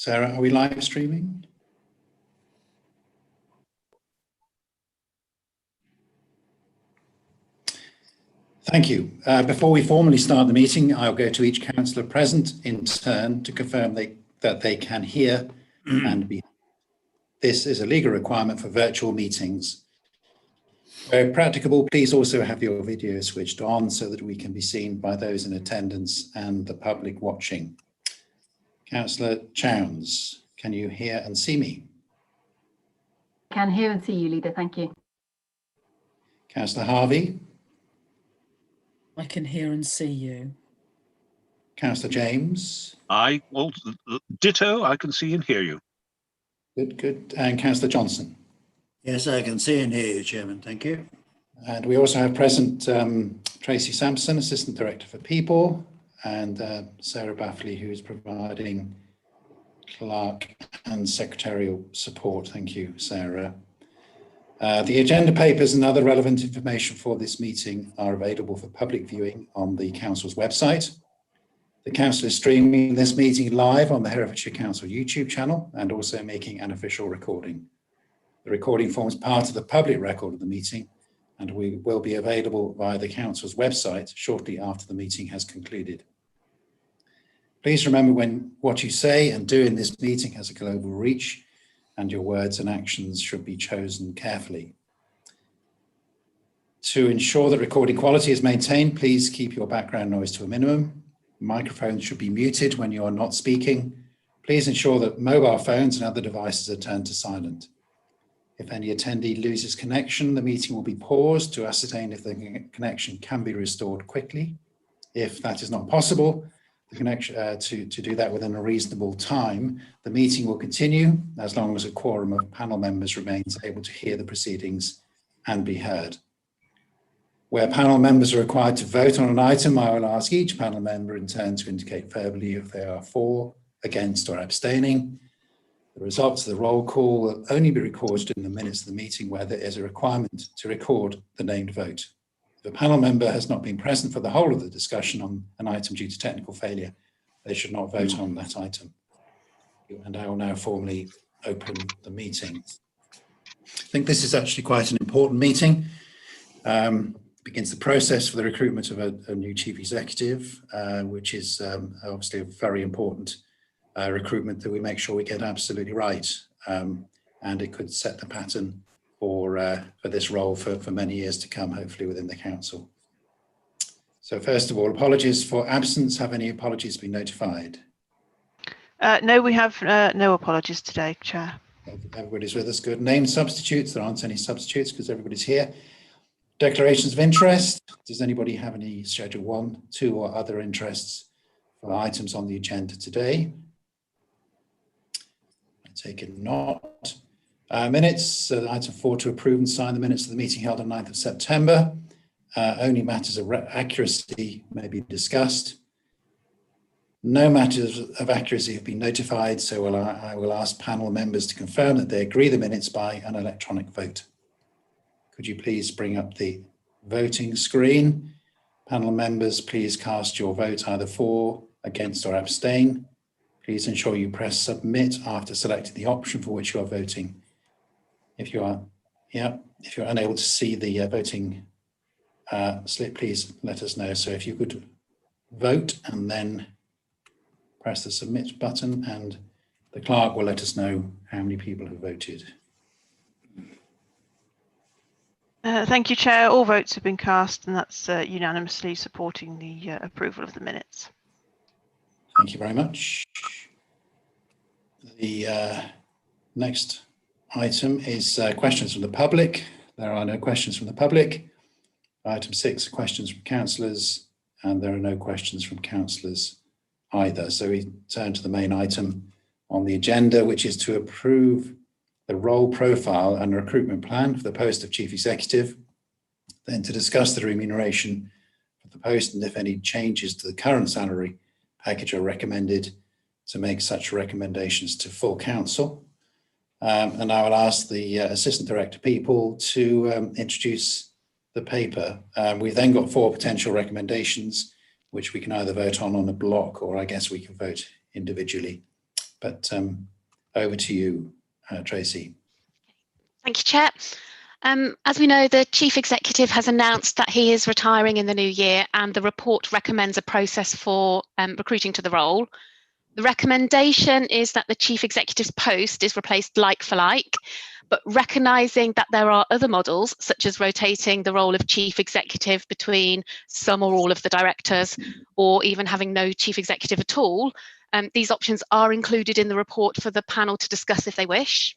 Sarah, are we live streaming? Thank you. Before we formally start the meeting, I'll go to each councillor present in turn to confirm that they can hear and be. This is a legal requirement for virtual meetings. Where practicable, please also have your video switched on so that we can be seen by those in attendance and the public watching. Councillor Chowns, can you hear and see me? I can hear and see you, Leader. Thank you. Councillor Harvey? I can hear and see you. Councillor James? Ditto, I can see and hear you. Good, good. And Councillor Johnson? Yes, I can see and hear you, Chairman. Thank you. And we also have present Tracy Sampson, Assistant Director for People, and Sarah Baffley, who is providing clerk and secretarial support. Thank you, Sarah. The agenda papers and other relevant information for this meeting are available for public viewing on the Council's website. The Council is streaming this meeting live on the Herefordshire Council YouTube channel and also making an official recording. The recording forms part of the public record of the meeting and we will be available via the Council's website shortly after the meeting has concluded. Please remember what you say and do in this meeting has a global reach and your words and actions should be chosen carefully. To ensure that recording quality is maintained, please keep your background noise to a minimum. Microphones should be muted when you are not speaking. Please ensure that mobile phones and other devices are turned to silent. If any attendee loses connection, the meeting will be paused to ascertain if the connection can be restored quickly. If that is not possible, the connection to do that within a reasonable time, the meeting will continue as long as a quorum of panel members remains able to hear the proceedings and be heard. Where panel members are required to vote on an item, I will ask each panel member in turn to indicate verbally if they are for, against or abstaining. The results of the roll call will only be recorded in the minutes of the meeting where there is a requirement to record the named vote. If a panel member has not been present for the whole of the discussion on an item due to technical failure, they should not vote on that item. And I will now formally open the meeting. I think this is actually quite an important meeting. Begins the process for the recruitment of a new chief executive, which is obviously a very important recruitment that we make sure we get absolutely right. And it could set the pattern for this role for many years to come, hopefully within the council. So first of all, apologies for absence. Have any apologies been notified? No, we have no apologies today, Chair. Everybody's with us, good. Name substitutes, there aren't any substitutes because everybody's here. Declarations of interest, does anybody have any Schedule 1, 2 or other interests for items on the agenda today? I take it not. Minutes, item 4 to approve and sign the minutes of the meeting held on 9th of September. Only matters of accuracy may be discussed. No matters of accuracy have been notified, so I will ask panel members to confirm that they agree the minutes by an electronic vote. Could you please bring up the voting screen? Panel members, please cast your vote either for, against or abstain. Please ensure you press submit after selecting the option for which you are voting. If you are unable to see the voting slip, please let us know. So if you could vote and then press the submit button and the clerk will let us know how many people have voted. Thank you, Chair. All votes have been cast and that's unanimously supporting the approval of the minutes. Thank you very much. The next item is questions from the public. There are no questions from the public. Item 6, questions from councillors, and there are no questions from councillors either. So we turn to the main item on the agenda, which is to approve the role profile and recruitment plan for the post of Chief Executive, then to discuss the remuneration for the post and if any changes to the current salary package are recommended, to make such recommendations to full council. And I will ask the Assistant Director People to introduce the paper. We've then got 4 potential recommendations, which we can either vote on a block or I guess we can vote individually. But over to you, Tracy. Thank you, Chair. As we know, the Chief Executive has announced that he is retiring in the new year, and the report recommends a process for recruiting to the role. The recommendation is that the Chief Executive's post is replaced like for like, but recognising that there are other models, such as rotating the role of Chief Executive between some or all of the directors, or even having no Chief Executive at all, these options are included in the report for the panel to discuss if they wish.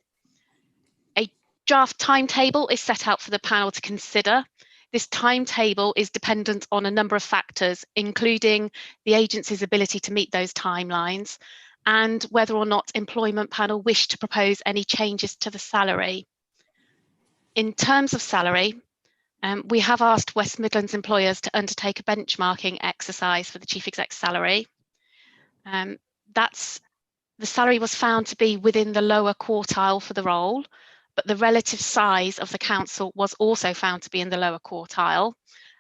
A draft timetable is set out for the panel to consider. This timetable is dependent on a number of factors, including the agency's ability to meet those timelines and whether or not employment panel wish to propose any changes to the salary. In terms of salary, we have asked West Midlands employers to undertake a benchmarking exercise for the Chief Exec's salary. The salary was found to be within the lower quartile for the role, but the relative size of the council was also found to be in the lower quartile,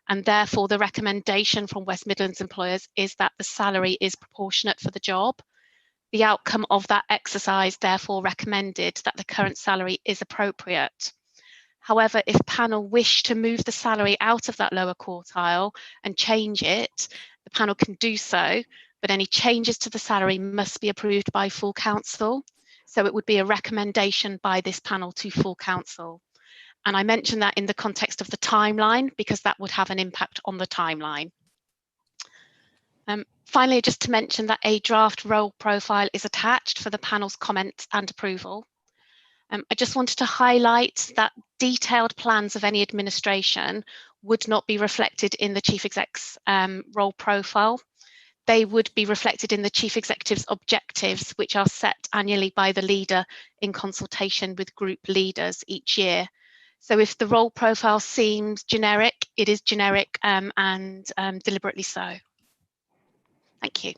and therefore the recommendation from West Midlands employers is that the salary is proportionate for the job. The outcome of that exercise therefore recommended that the current salary is appropriate. However, if panel wish to move the salary out of that lower quartile and change it, the panel can do so, but any changes to the salary must be approved by full council. So it would be a recommendation by this panel to full council. And I mention that in the context of the timeline, because that would have an impact on the timeline. Finally, just to mention that a draft role profile is attached for the panel's comments and approval. I just wanted to highlight that detailed plans of any administration would not be reflected in the Chief Exec's role profile. They would be reflected in the Chief Executive's objectives, which are set annually by the leader in consultation with group leaders each year. So if the role profile seems generic, it is generic and deliberately so. Thank you.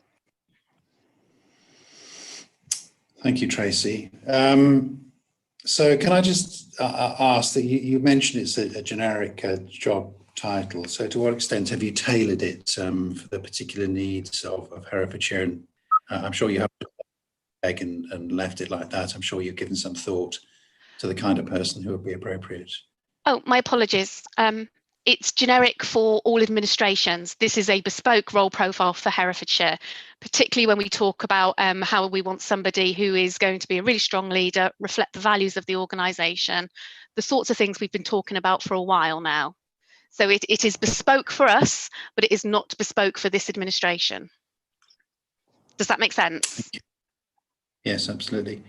Thank you, Tracy. So can I just ask that you mentioned it's a generic job title. So to what extent have you tailored it for the particular needs of Herefordshire? And I'm sure you have and left it like that. I'm sure you've given some thought to the kind of person who would be appropriate. Oh, my apologies. It's generic for all administrations. This is a bespoke role profile for Herefordshire, particularly when we talk about how we want somebody who is going to be a really strong leader, reflect the values of the organisation, the sorts of things we've been talking about for a while now. So it is bespoke for us, but it is not bespoke for this administration. Does that make sense? Yes, absolutely.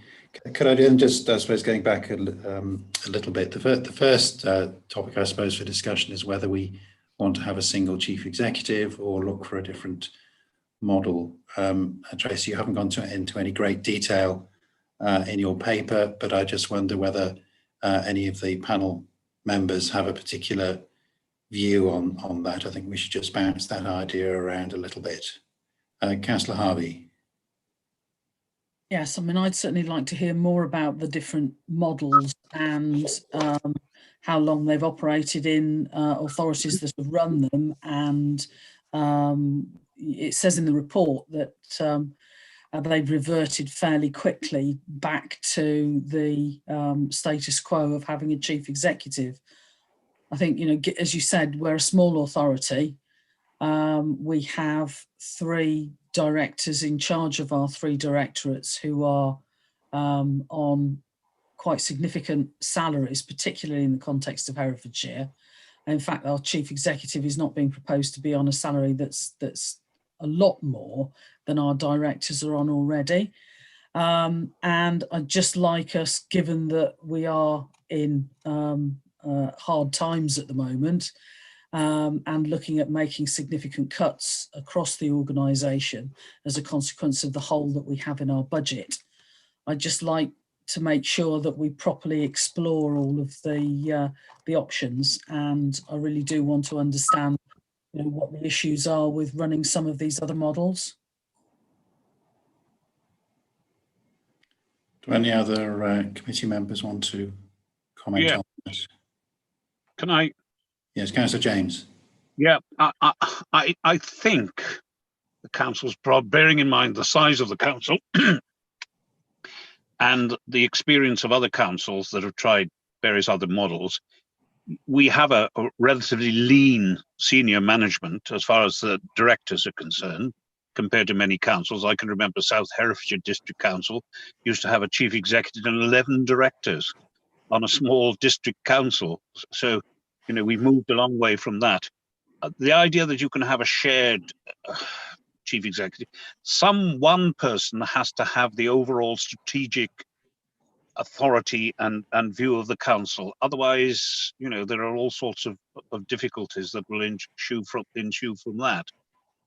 Could I then just, I suppose, going back a little bit, the first topic, I suppose, for discussion is whether we want to have a single chief executive or look for a different model. Tracy, you haven't gone into any great detail in your paper, but I just wonder whether any of the panel members have a particular view on that. I think we should just bounce that idea around a little bit. Councillor Harvey. Yes, I mean, I'd certainly like to hear more about the different models and how long they've operated in authorities that have run them. And it says in the report that they've reverted fairly quickly back to the status quo of having a chief executive. I think, you know, as you said, we're a small authority. We have 3 directors in charge of our 3 directorates who are on quite significant salaries, particularly in the context of Herefordshire. In fact, our chief executive is not being proposed to be on a salary that's a lot more than our directors are on already. And I'd just like us, given that we are in hard times at the moment, and looking at making significant cuts across the organisation as a consequence of the hole that we have in our budget. I'd just like to make sure that we properly explore all of the options, and I really do want to understand, you know, what the issues are with running some of these other models. Do any other committee members want to comment on this? Can I? Yes, Councillor James. Yeah, I think the council's bearing in mind the size of the council and the experience of other councils that have tried various other models, we have a relatively lean senior management as far as the directors are concerned, compared to many councils. I can remember South Herefordshire District Council used to have a chief executive and 11 directors on a small district council. So, you know, we've moved a long way from that. The idea that you can have a shared chief executive, one person has to have the overall strategic authority and view of the council. Otherwise, you know, there are all sorts of difficulties that will ensue from that.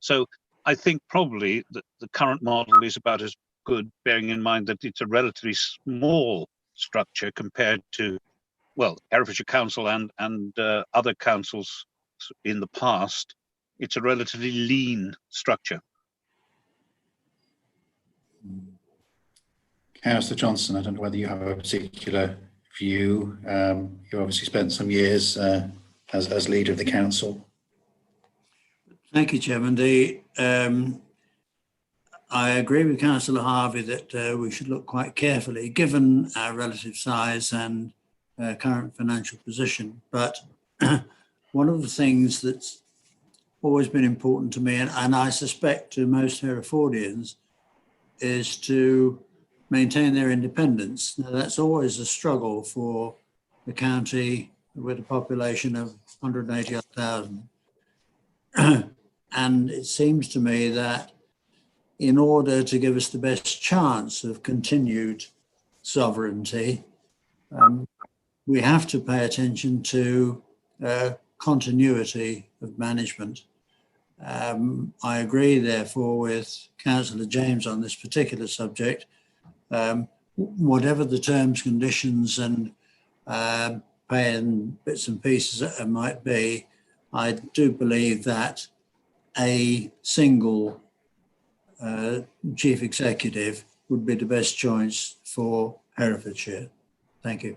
So I think probably the current model is about as good, bearing in mind that it's a relatively small structure compared to, well, Herefordshire Council and other councils in the past. It's a relatively lean structure. Councillor Johnson, I don't know whether you have a particular view. You obviously spent some years as leader of the council. Thank you, Chairman. I agree with Councillor Harvey that we should look quite carefully, given our relative size and current financial position. But one of the things that's always been important to me, and I suspect to most Herefordians, is to maintain their independence. Now, that's always a struggle for the county with a population of 180,000. And it seems to me that in order to give us the best chance of continued sovereignty, we have to pay attention to continuity of management. I agree, therefore, with Councillor James on this particular subject. Whatever the terms, conditions and paying bits and pieces that might be, I do believe that a single chief executive would be the best choice for Herefordshire. Thank you.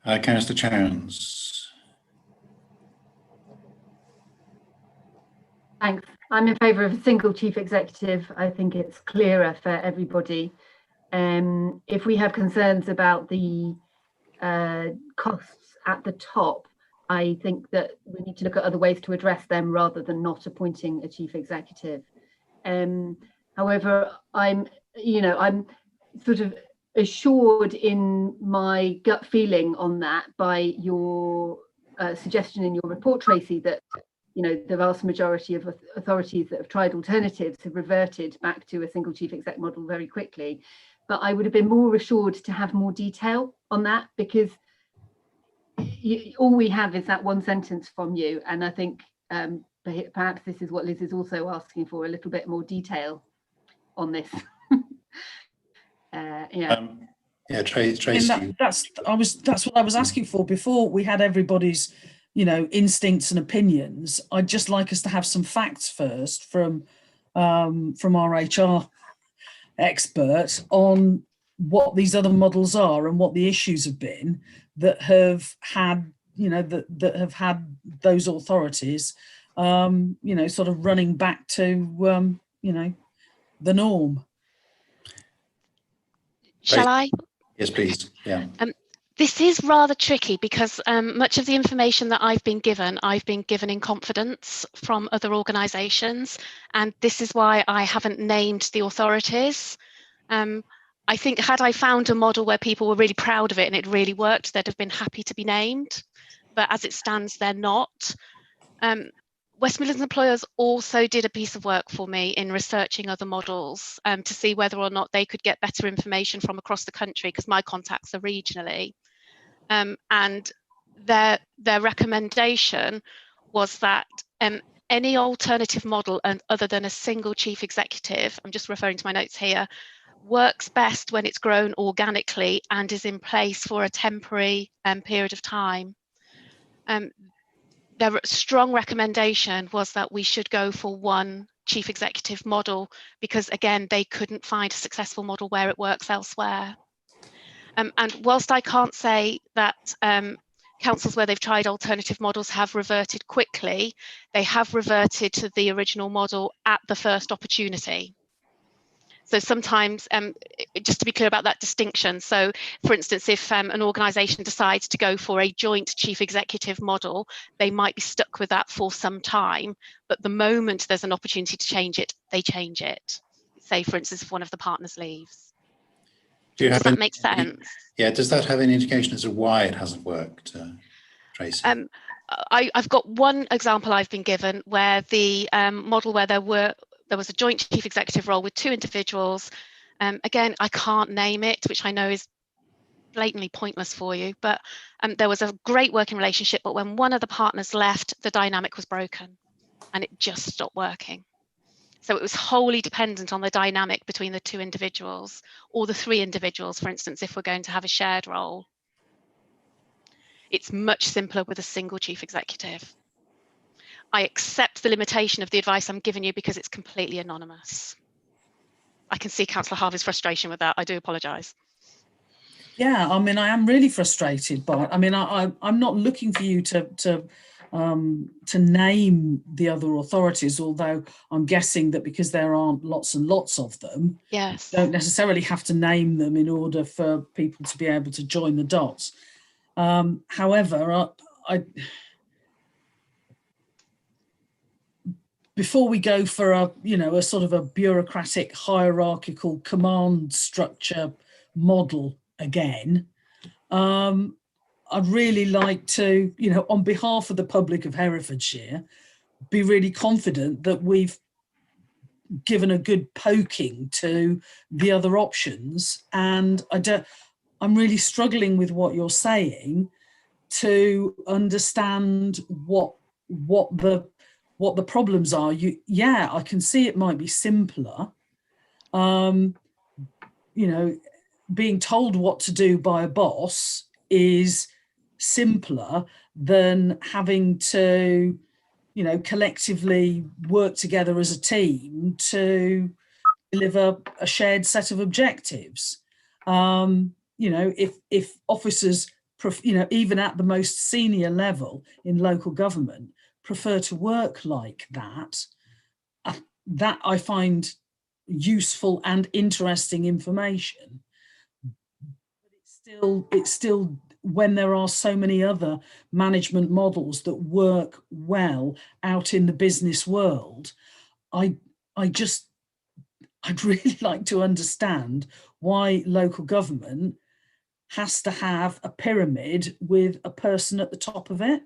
Councillor Chowns. Thanks. I'm in favour of a single chief executive. I think it's clearer for everybody. If we have concerns about the costs at the top, I think that we need to look at other ways to address them rather than not appointing a chief executive. However, I'm sort of assured in my gut feeling on that by your suggestion in your report, Tracy, that the vast majority of authorities that have tried alternatives have reverted back to a single chief exec model very quickly. But I would have been more assured to have more detail on that, because all we have is that one sentence from you. And I think perhaps this is what Liz is also asking for, a little bit more detail on this. Tracy. That's what I was asking for before we had everybody's instincts and opinions. I'd just like us to have some facts first from our HR expert on what these other models are and what the issues have been that have had that have had those authorities sort of running back to the norm. Shall I? Yes, please. Yeah. This is rather tricky because much of the information that I've been given in confidence from other organisations, and this is why I haven't named the authorities. I think had I found a model where people were really proud of it and it really worked, they'd have been happy to be named, but as it stands, they're not. West Midlands Employers also did a piece of work for me in researching other models to see whether or not they could get better information from across the country, because my contacts are regionally. And their recommendation was that any alternative model other than a single chief executive, I'm just referring to my notes here, works best when it's grown organically and is in place for a temporary period of time. Their strong recommendation was that we should go for one chief executive model because, again, they couldn't find a successful model where it works elsewhere. And whilst I can't say that councils where they've tried alternative models have reverted quickly, they have reverted to the original model at the first opportunity. So sometimes, just to be clear about that distinction, so for instance, if an organisation decides to go for a joint chief executive model, they might be stuck with that for some time, but the moment there's an opportunity to change it, they change it. Say, for instance, if one of the partners leaves. Does that make sense? Yeah, does that have any indication as to why it hasn't worked, Tracy? I've got one example I've been given where the model where there was a joint chief executive role with 2 individuals. Again, I can't name it, which I know is blatantly pointless for you, but there was a great working relationship, but when one of the partners left, the dynamic was broken and it just stopped working. So it was wholly dependent on the dynamic between the 2 individuals or the 3 individuals, for instance, if we're going to have a shared role. It's much simpler with a single chief executive. I accept the limitation of the advice I'm giving you because it's completely anonymous. I can see Councillor Harvey's frustration with that. I do apologise. Yeah, I mean, I am really frustrated by it. I mean, I'm not looking for you to name the other authorities, although I'm guessing that because there aren't lots and lots of them, yes, you don't necessarily have to name them in order for people to be able to join the dots. However, before we go for a sort of a bureaucratic hierarchical command structure model again, I'd really like to, on behalf of the public of Herefordshire, be really confident that we've given a good poking to the other options. And I'm really struggling with what you're saying to understand what the problems are. Yeah, I can see it might be simpler. Being told what to do by a boss is simpler than having to, collectively work together as a team to deliver a shared set of objectives. If officers, even at the most senior level in local government, prefer to work like that, that I find useful and interesting information. It's still when there are so many other management models that work well out in the business world, I'd really like to understand why local government has to have a pyramid with a person at the top of it.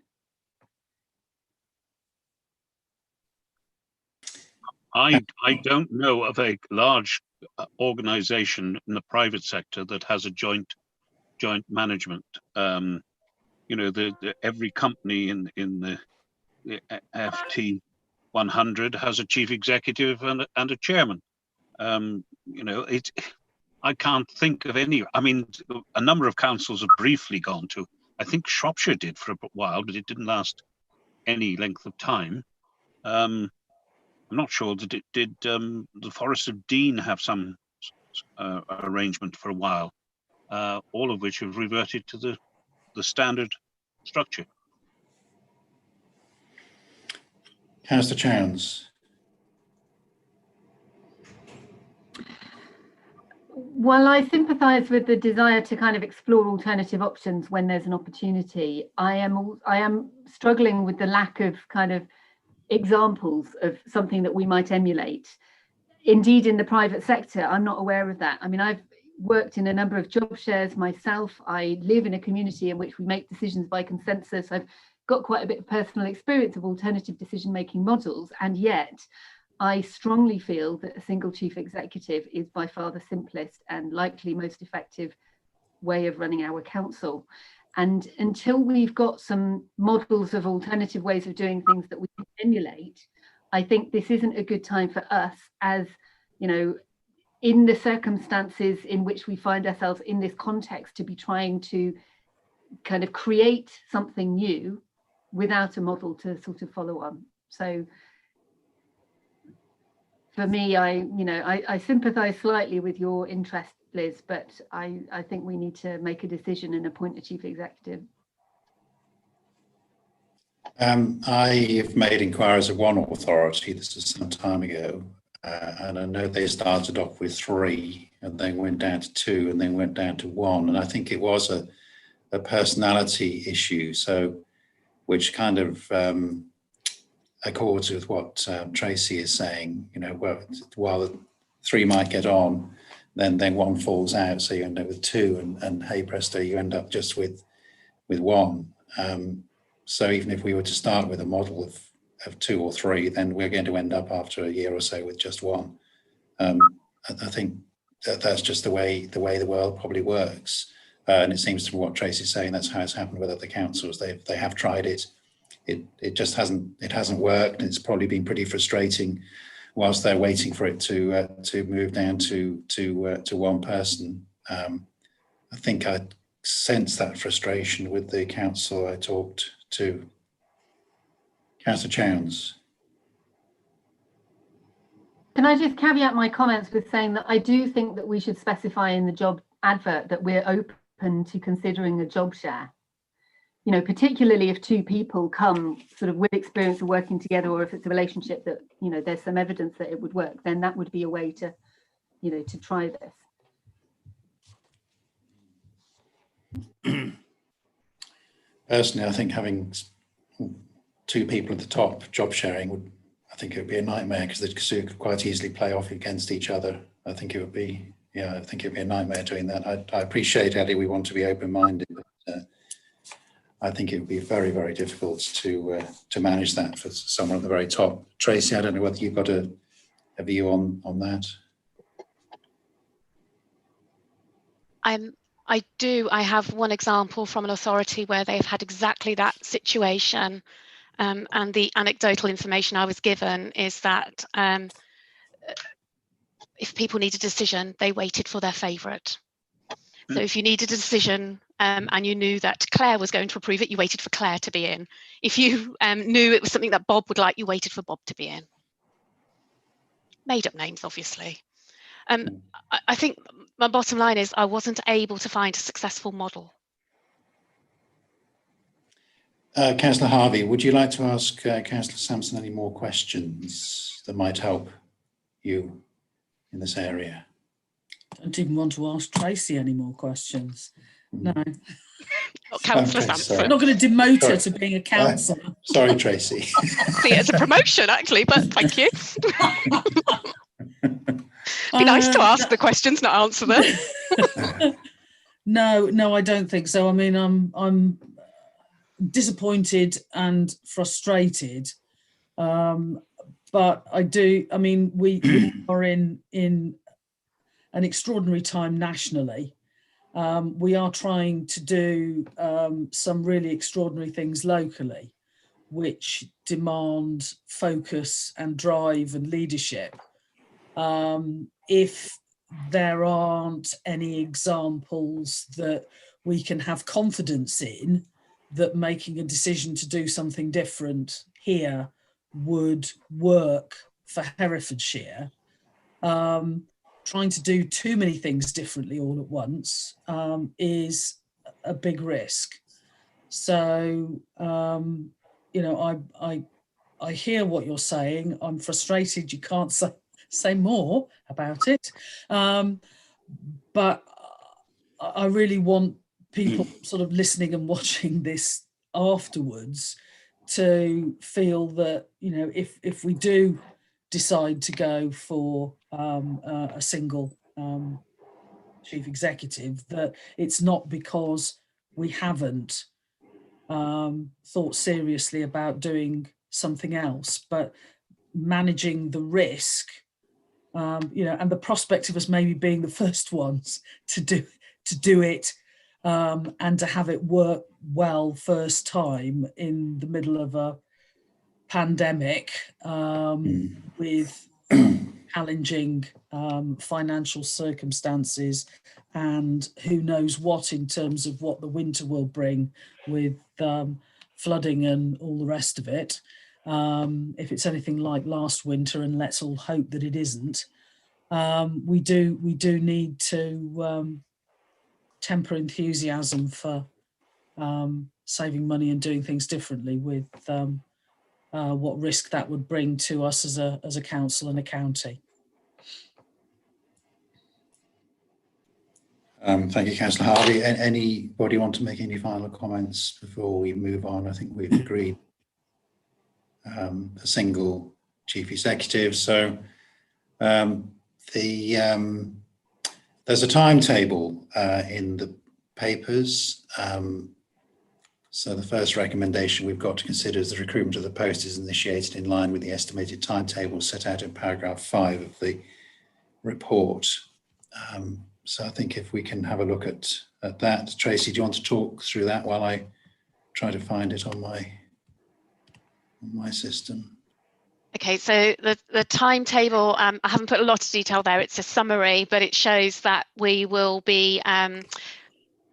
I don't know of a large organisation in the private sector that has a joint management. Every company in the FT 100 has a chief executive and a chairman. I can't think of any. I mean, a number of councils have briefly gone to. I think Shropshire did for a while, but it didn't last any length of time. I'm not sure that it did. The Forest of Dean have some arrangement for a while, all of which have reverted to the standard structure. Councillor Chowns. While I sympathise with the desire to kind of explore alternative options when there's an opportunity, I am struggling with the lack of kind of examples of something that we might emulate. Indeed, in the private sector, I'm not aware of that. I mean, I've worked in a number of job shares myself. I live in a community in which we make decisions by consensus. I've got quite a bit of personal experience of alternative decision-making models, and yet I strongly feel that a single chief executive is by far the simplest and likely most effective way of running our council. And until we've got some models of alternative ways of doing things that we can emulate, I think this isn't a good time for us, as in the circumstances in which we find ourselves in this context, to be trying to kind of create something new without a model to sort of follow on. So for me, I sympathise slightly with your interest, Liz, but I think we need to make a decision and appoint a chief executive. I have made inquiries of one authority, this was some time ago, and I know they started off with 3 and then went down to 2 and then went down to 1. And I think it was a personality issue, so which kind of accords with what Tracy is saying. You know, well, while 3 might get on, then 1 falls out, so you end up with 2, and hey presto, you end up just with 1. So even if we were to start with a model of 2 or 3, then we're going to end up after a year or so with just 1. I think that's just the way the world probably works, and it seems from what Tracy's saying, that's how it's happened with other councils. They have tried it. It just hasn't worked. It's probably been pretty frustrating whilst they're waiting for it to move down to 1 person. I think I sensed that frustration with the council I talked to. Councillor Chowns. Can I just caveat my comments with saying that I do think that we should specify in the job advert that we're open to considering a job share. You know, particularly if 2 people come sort of with experience of working together, or if it's a relationship that, you know, there's some evidence that it would work, then that would be a way to, you know, to try this. Personally, I think having 2 people at the top job sharing I think it would be a nightmare, because they could quite easily play off against each other. I think it would be, I think it would be a nightmare doing that. I appreciate, Eddie, we want to be open-minded, but I think it would be very, very difficult to manage that for someone at the very top. Tracy, I don't know whether you've got a view on that. I do. I have one example from an authority where they've had exactly that situation. And the anecdotal information I was given is that if people need a decision, they waited for their favourite. So if you needed a decision and you knew that Claire was going to approve it, you waited for Claire to be in. If you knew it was something that Bob would like, you waited for Bob to be in. Made up names, obviously. I think my bottom line is I wasn't able to find a successful model. Councillor Harvey, would you like to ask Councillor Sampson any more questions that might help you in this area? I don't even want to ask Tracy any more questions. No. Not Councillor Sampson. I'm not going to demote her to being a councillor. Sorry, Tracy. See it as a promotion, actually, but thank you. Be nice to ask the questions, not answer them. No, I don't think so. I mean, I'm disappointed and frustrated, but I do. I mean, we are in an extraordinary time nationally. We are trying to do some really extraordinary things locally, which demand focus and drive and leadership. If there aren't any examples that we can have confidence in, that making a decision to do something different here would work for Herefordshire, trying to do too many things differently all at once is a big risk. So, you know, I hear what you're saying. I'm frustrated you can't say more about it. But I really want people sort of listening and watching this afterwards to feel that, you know, if we do decide to go for a single chief executive, that it's not because we haven't thought seriously about doing something else, but managing the risk, you know, and the prospect of us maybe being the first ones to do it and to have it work well first time in the middle of a pandemic with challenging financial circumstances and who knows what in terms of what the winter will bring with flooding and all the rest of it. If it's anything like last winter, and let's all hope that it isn't, we do need to temper enthusiasm for saving money and doing things differently with what risk that would bring to us as a council and a county. Thank you, Councillor Harvey. Anybody want to make any final comments before we move on? I think we've agreed a single chief executive. So there's a timetable in the papers. So the first recommendation we've got to consider is the recruitment of the post is initiated in line with the estimated timetable set out in paragraph 5 of the report. So I think if we can have a look at that. Tracy, do you want to talk through that while I try to find it on my system? Okay, so the timetable, I haven't put a lot of detail there. It's a summary, but it shows that we will be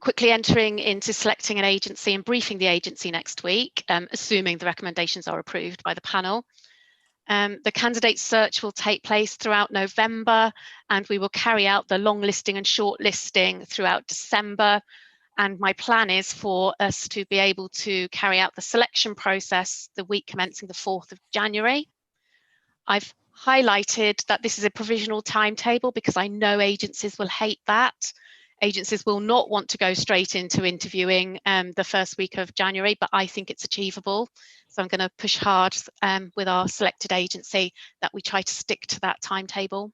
quickly entering into selecting an agency and briefing the agency next week, assuming the recommendations are approved by the panel. The candidate search will take place throughout November, and we will carry out the long listing and short listing throughout December. And my plan is for us to be able to carry out the selection process the week commencing the 4th of January. I've highlighted that this is a provisional timetable because I know agencies will hate that. Agencies will not want to go straight into interviewing the first week of January, but I think it's achievable. So I'm going to push hard with our selected agency that we try to stick to that timetable.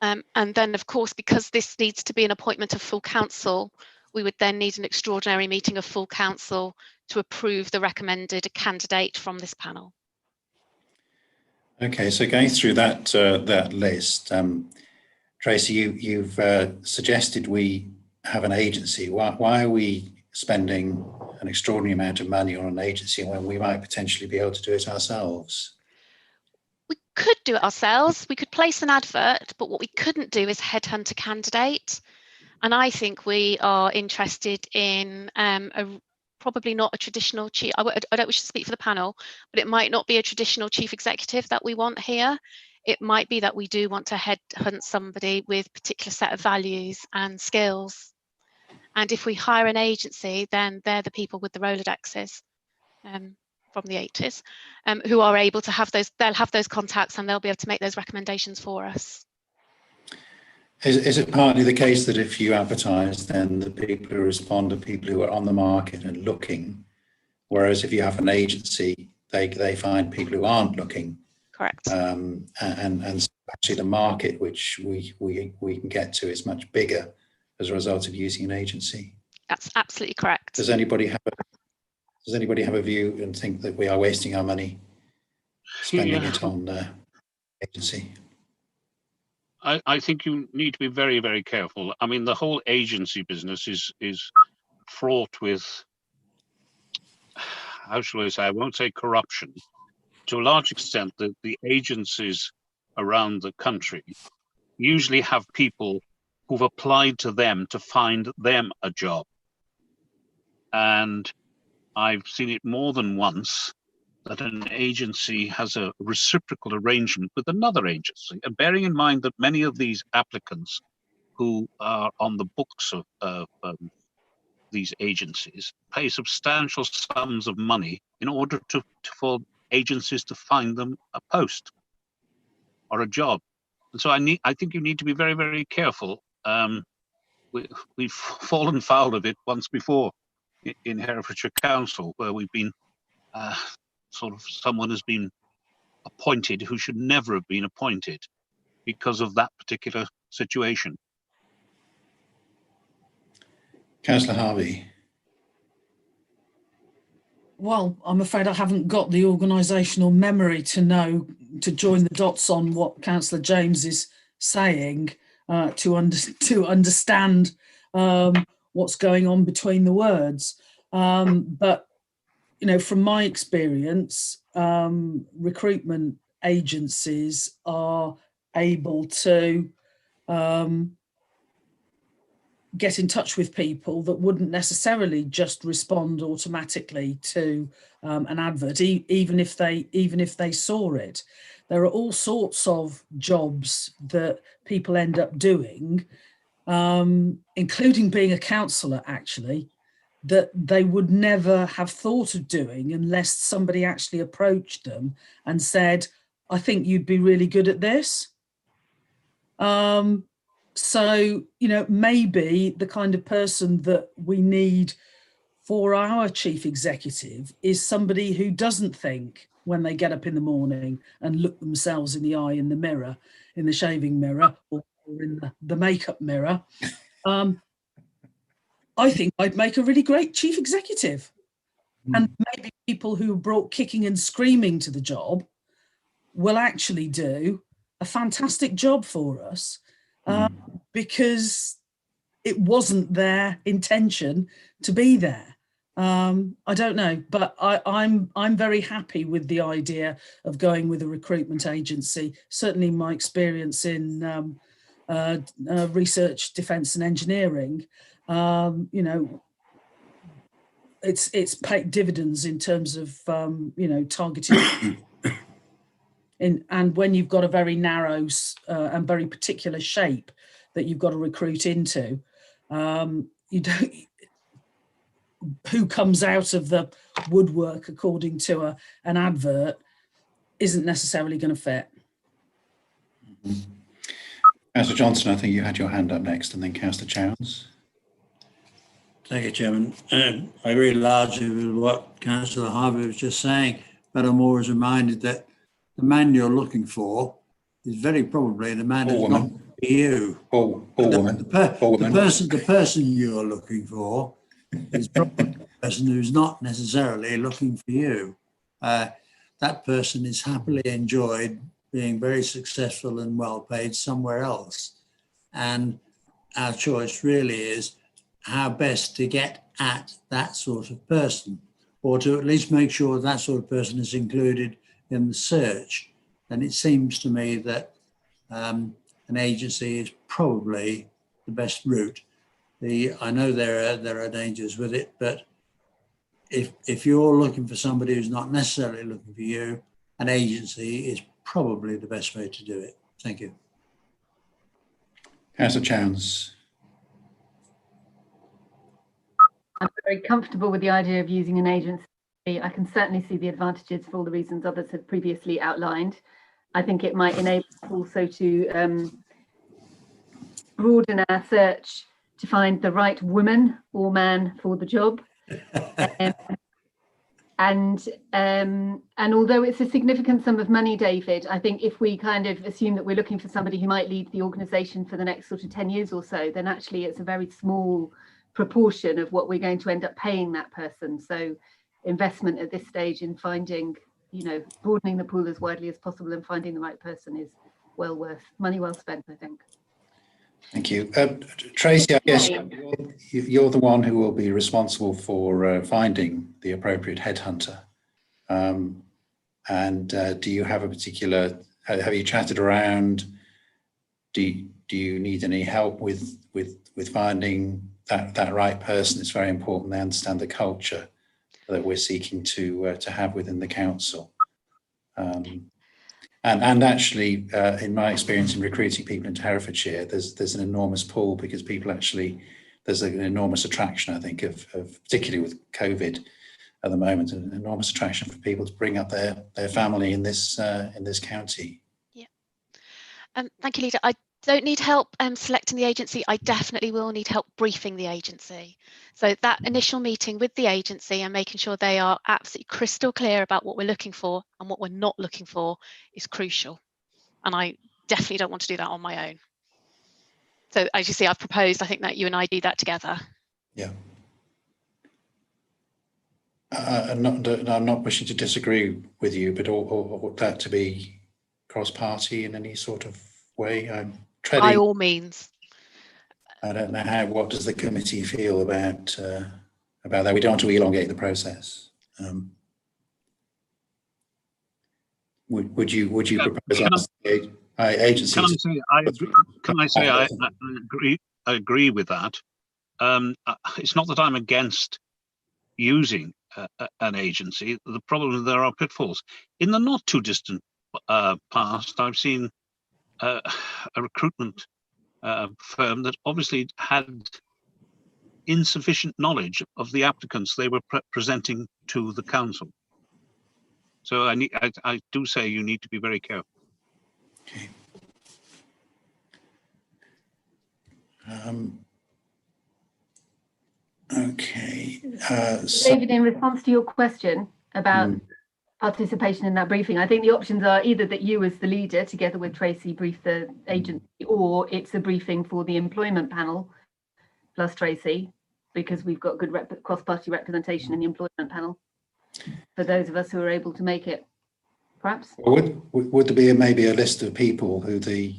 And then, of course, because this needs to be an appointment of full council, we would then need an extraordinary meeting of full council to approve the recommended candidate from this panel. Okay, so going through that list, Tracy, you've suggested we have an agency. Why are we spending an extraordinary amount of money on an agency when we might potentially be able to do it ourselves? We could do it ourselves. We could place an advert, but what we couldn't do is headhunt a candidate. And I think we are interested in probably not a traditional chief. I don't wish to speak for the panel, but it might not be a traditional chief executive that we want here. It might be that we do want to headhunt somebody with a particular set of values and skills. And if we hire an agency, then they're the people with the Rolodexes from the 80s who are able to have those, they'll have those contacts and they'll be able to make those recommendations for us. Is it partly the case that if you advertise, then the people who respond are people who are on the market and looking, whereas if you have an agency, they find people who aren't looking? Correct. And so actually the market which we can get to is much bigger as a result of using an agency. That's absolutely correct. Does anybody have a view and think that we are wasting our money spending it on agency? I think you need to be very, very careful. I mean, the whole agency business is fraught with, how shall I say, I won't say corruption. To a large extent, the agencies around the country usually have people who've applied to them to find them a job. And I've seen it more than once that an agency has a reciprocal arrangement with another agency. And bearing in mind that many of these applicants who are on the books of these agencies pay substantial sums of money in order for agencies to find them a post or a job. And so I think you need to be very, very careful. We've fallen foul of it once before in Herefordshire Council, where we've been someone has been appointed who should never have been appointed because of that particular situation. Councillor Harvey. Well, I'm afraid I haven't got the organisational memory to join the dots on what Councillor James is saying to understand what's going on between the words. But, you know, from my experience, recruitment agencies are able to get in touch with people that wouldn't necessarily just respond automatically to an advert, even if they saw it. There are all sorts of jobs that people end up doing, including being a counsellor, actually, that they would never have thought of doing unless somebody actually approached them and said, I think you'd be really good at this. So, maybe the kind of person that we need for our chief executive is somebody who doesn't think when they get up in the morning and look themselves in the eye in the mirror, in the shaving mirror, or in the makeup mirror. I think I'd make a really great chief executive. And maybe people who are brought kicking and screaming to the job will actually do a fantastic job for us, because it wasn't their intention to be there. I don't know, but I'm very happy with the idea of going with a recruitment agency. Certainly my experience in research, defence and engineering, it's paid dividends in terms of targeted and when you've got a very narrow and very particular shape that you've got to recruit into, you don't, who comes out of the woodwork according to an advert isn't necessarily going to fit. Councillor Johnson, I think you had your hand up next, and then Councillor Chowns. Thank you, Chairman. I agree largely with what Councillor Harvey was just saying, but I'm always reminded that the man you're looking for is very probably the man who's not for you. The person you're looking for is probably the person who's not necessarily looking for you. That person is happily enjoyed being very successful and well paid somewhere else. And our choice really is how best to get at that sort of person, or to at least make sure that sort of person is included in the search. And it seems to me that an agency is probably the best route. I know there are dangers with it, but if you're looking for somebody who's not necessarily looking for you, an agency is probably the best way to do it. Thank you. Councillor Chowns. I'm very comfortable with the idea of using an agency. I can certainly see the advantages for all the reasons others have previously outlined. I think it might enable us also to broaden our search to find the right woman or man for the job. And although it's a significant sum of money, David, I think if we kind of assume that we're looking for somebody who might lead the organisation for the next sort of 10 years or so, then actually it's a very small proportion of what we're going to end up paying that person. So investment at this stage in finding, broadening the pool as widely as possible and finding the right person is well worth money well spent, I think. Thank you. Tracy, I guess you're the one who will be responsible for finding the appropriate headhunter. Do you have a particular, have you chatted around, do you need any help with finding that right person? It's very important they understand the culture that we're seeking to have within the council. And actually, in my experience in recruiting people into Herefordshire, there's an enormous pool, because people actually, there's an enormous attraction, I think, of particularly with COVID at the moment, an enormous attraction for people to bring up their family in this county. Yeah. Thank you, Leader. I don't need help selecting the agency. I definitely will need help briefing the agency. So that initial meeting with the agency and making sure they are absolutely crystal clear about what we're looking for and what we're not looking for is crucial. And I definitely don't want to do that on my own. So as you see, I've proposed, I think, that you and I do that together. Yeah. I'm not wishing to disagree with you, but or that to be cross-party in any sort of way. I'm treading. By all means. I don't know what does the committee feel about that? We don't want to elongate the process. Would you propose agencies? I agree with that. It's not that I'm against using an agency. The problem is there are pitfalls. In the not too distant past, I've seen a recruitment firm that obviously had insufficient knowledge of the applicants they were presenting to the council. So I do say you need to be very careful. Okay. Okay. David, in response to your question about participation in that briefing, I think the options are either that you as the leader together with Tracy brief the agency, or it's a briefing for the employment panel plus Tracy, because we've got good cross-party representation in the employment panel for those of us who are able to make it. Perhaps would there be maybe a list of people who the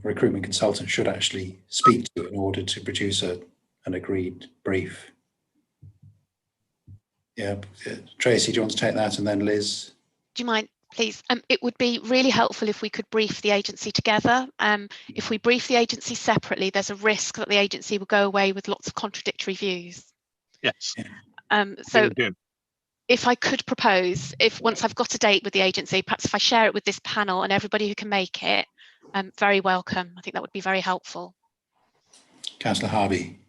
recruitment consultant should actually speak to in order to produce an agreed brief? Yeah, Tracy, do you want to take that, and then Liz? Do you mind, please? It would be really helpful if we could brief the agency together. If we brief the agency separately, there's a risk that the agency will go away with lots of contradictory views. Yes. So if I could propose, if once I've got a date with the agency, perhaps if I share it with this panel and everybody who can make it, very welcome. I think that would be very helpful. Councillor Harvey.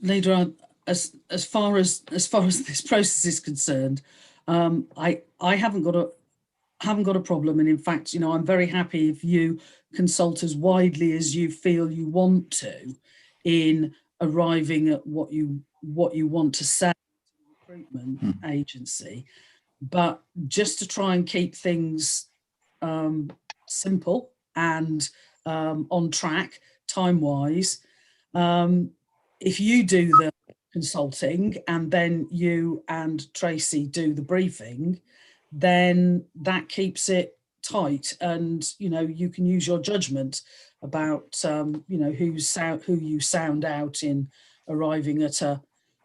Leader, as far as this process is concerned, I haven't got a problem, and in fact, you know, I'm very happy if you consult as widely as you feel you want to in arriving at what you want to say to the recruitment agency, but just to try and keep things simple and on track time-wise. If you do the consulting and then you and Tracy do the briefing, then that keeps it tight, and you know, you can use your judgment about you know, who you sound out in arriving at a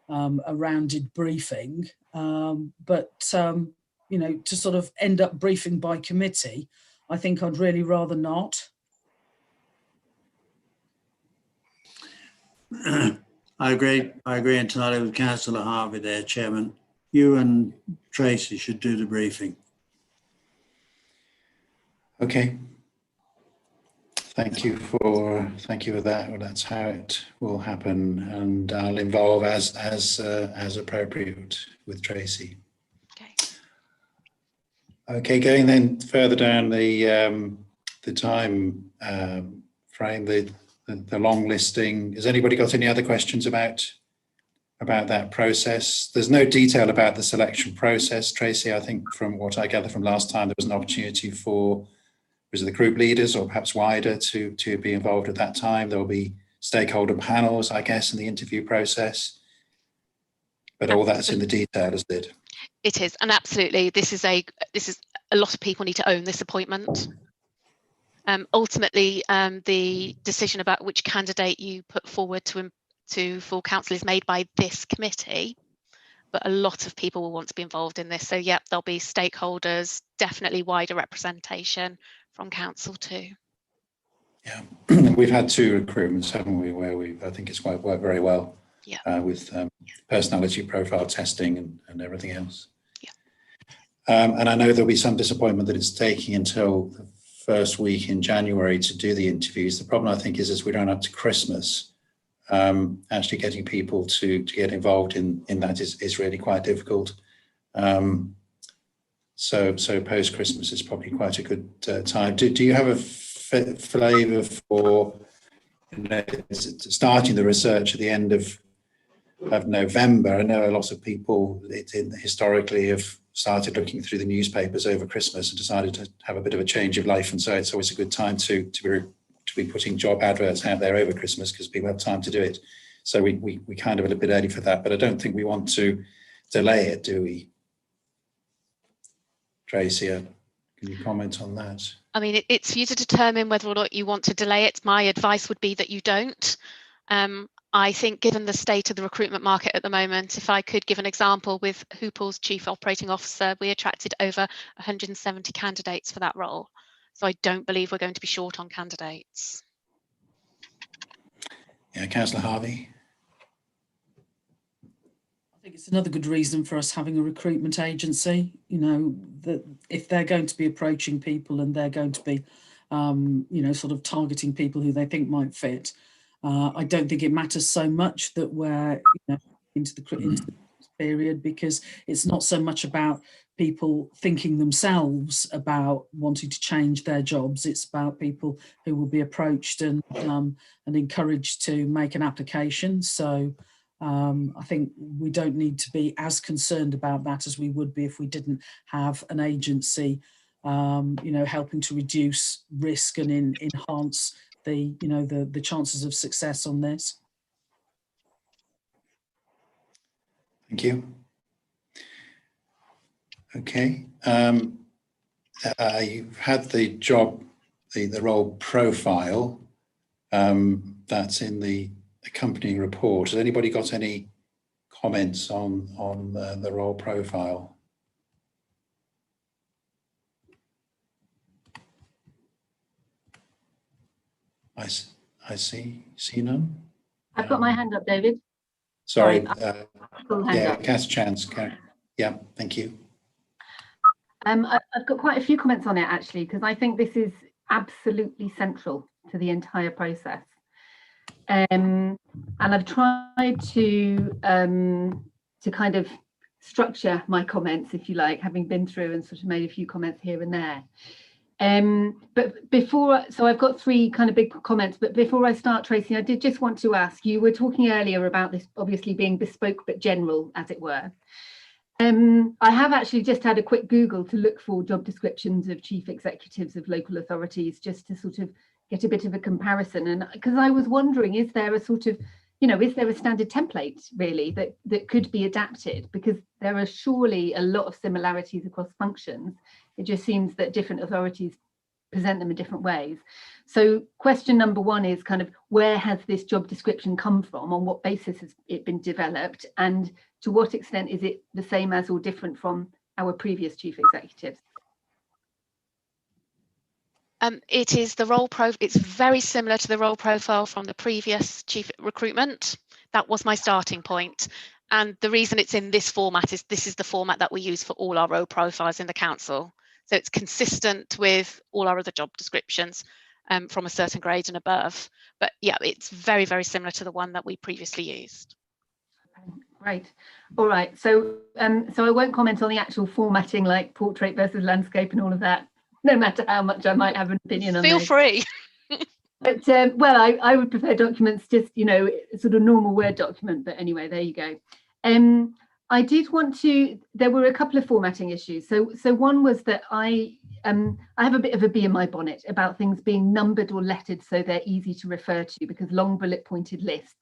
rounded briefing. But you know, to sort of end up briefing by committee, I think I'd really rather not. I agree entirely with Councillor Harvey there, Chairman. You and Tracy should do the briefing. Okay. Thank you for that. Well, that's how it will happen, and I'll involve as appropriate with Tracy. Okay, going then further down the time frame, the long listing. Has anybody got any other questions about that process? There's no detail about the selection process, Tracy. I think from what I gather from last time, there was an opportunity for the group leaders or perhaps wider to be involved at that time. There will be stakeholder panels, I guess, in the interview process. But all that's in the detail, is it? It is, and absolutely, this is a lot of people need to own this appointment. Ultimately, the decision about which candidate you put forward to full council is made by this committee, but a lot of people will want to be involved in this. So, yep, there'll be stakeholders, definitely wider representation from council too. Yeah, we've had 2 recruitments, haven't we, where I think it's worked very well. Yeah. With personality profile testing and everything else. Yeah. And I know there'll be some disappointment that it's taking until the first week in January to do the interviews. The problem, I think, is as we run up to Christmas, actually getting people to get involved in that is really quite difficult. So post Christmas is probably quite a good time. Do you have a flavour for starting the research at the end of November? I know a lot of people historically have started looking through the newspapers over Christmas and decided to have a bit of a change of life, and so it's always a good time to be putting job adverts out there over Christmas because people have time to do it. So we kind of a little bit early for that, but I don't think we want to delay it, do we? Tracy, can you comment on that? I mean, it's for you to determine whether or not you want to delay it. My advice would be that you don't. I think given the state of the recruitment market at the moment, if I could give an example with Hoople's Chief Operating Officer, we attracted over 170 candidates for that role. So I don't believe we're going to be short on candidates. Yeah, Councillor Harvey. I think it's another good reason for us having a recruitment agency. You know, that if they're going to be approaching people and they're going to be, you know, sort of targeting people who they think might fit, I don't think it matters so much that we're, you know, into the period, because it's not so much about people thinking themselves about wanting to change their jobs. It's about people who will be approached and encouraged to make an application. So I think we don't need to be as concerned about that as we would be if we didn't have an agency, you know, helping to reduce risk and enhance the, you know, the chances of success on this. Thank you. Okay. You've had the job, the role profile that's in the accompanying report. Has anybody got any comments on the role profile? I see none. I've got my hand up, David. Sorry. Full hand Yeah, up. cast chance. Yeah, thank you. I've got quite a few comments on it actually, because I think this is absolutely central to the entire process. And I've tried to kind of structure my comments, if you like, having been through and sort of made a few comments here and there. But before, so I've got three kind of big comments, but before I start, Tracy, I did just want to ask, you were talking earlier about this obviously being bespoke but general, as it were. I have actually just had a quick Google to look for job descriptions of chief executives of local authorities, just to sort of get a bit of a comparison. And because I was wondering, is there a sort of, you know, is there a standard template really that could be adapted? Because there are surely a lot of similarities across functions. It just seems that different authorities present them in different ways. So question number one is kind of, where has this job description come from? On what basis has it been developed? And to what extent is it the same as or different from our previous chief executives? It is the role profile. It's very similar to the role profile from the previous chief recruitment. That was my starting point. And the reason it's in this format is this is the format that we use for all our role profiles in the council. So it's consistent with all our other job descriptions from a certain grade and above. But yeah, it's very, very similar to the one that we previously used. Great. All right. So so I won't comment on the actual formatting, like portrait versus landscape and all of that, no matter how much I might have an opinion on Feel those. free. But well, I would prefer documents just, you know, sort of normal Word document. But anyway, there you go. I did want to, there were a couple of formatting issues. So one was that I have a bit of a bee in my bonnet about things being numbered or lettered so they're easy to refer to, because long bullet pointed lists.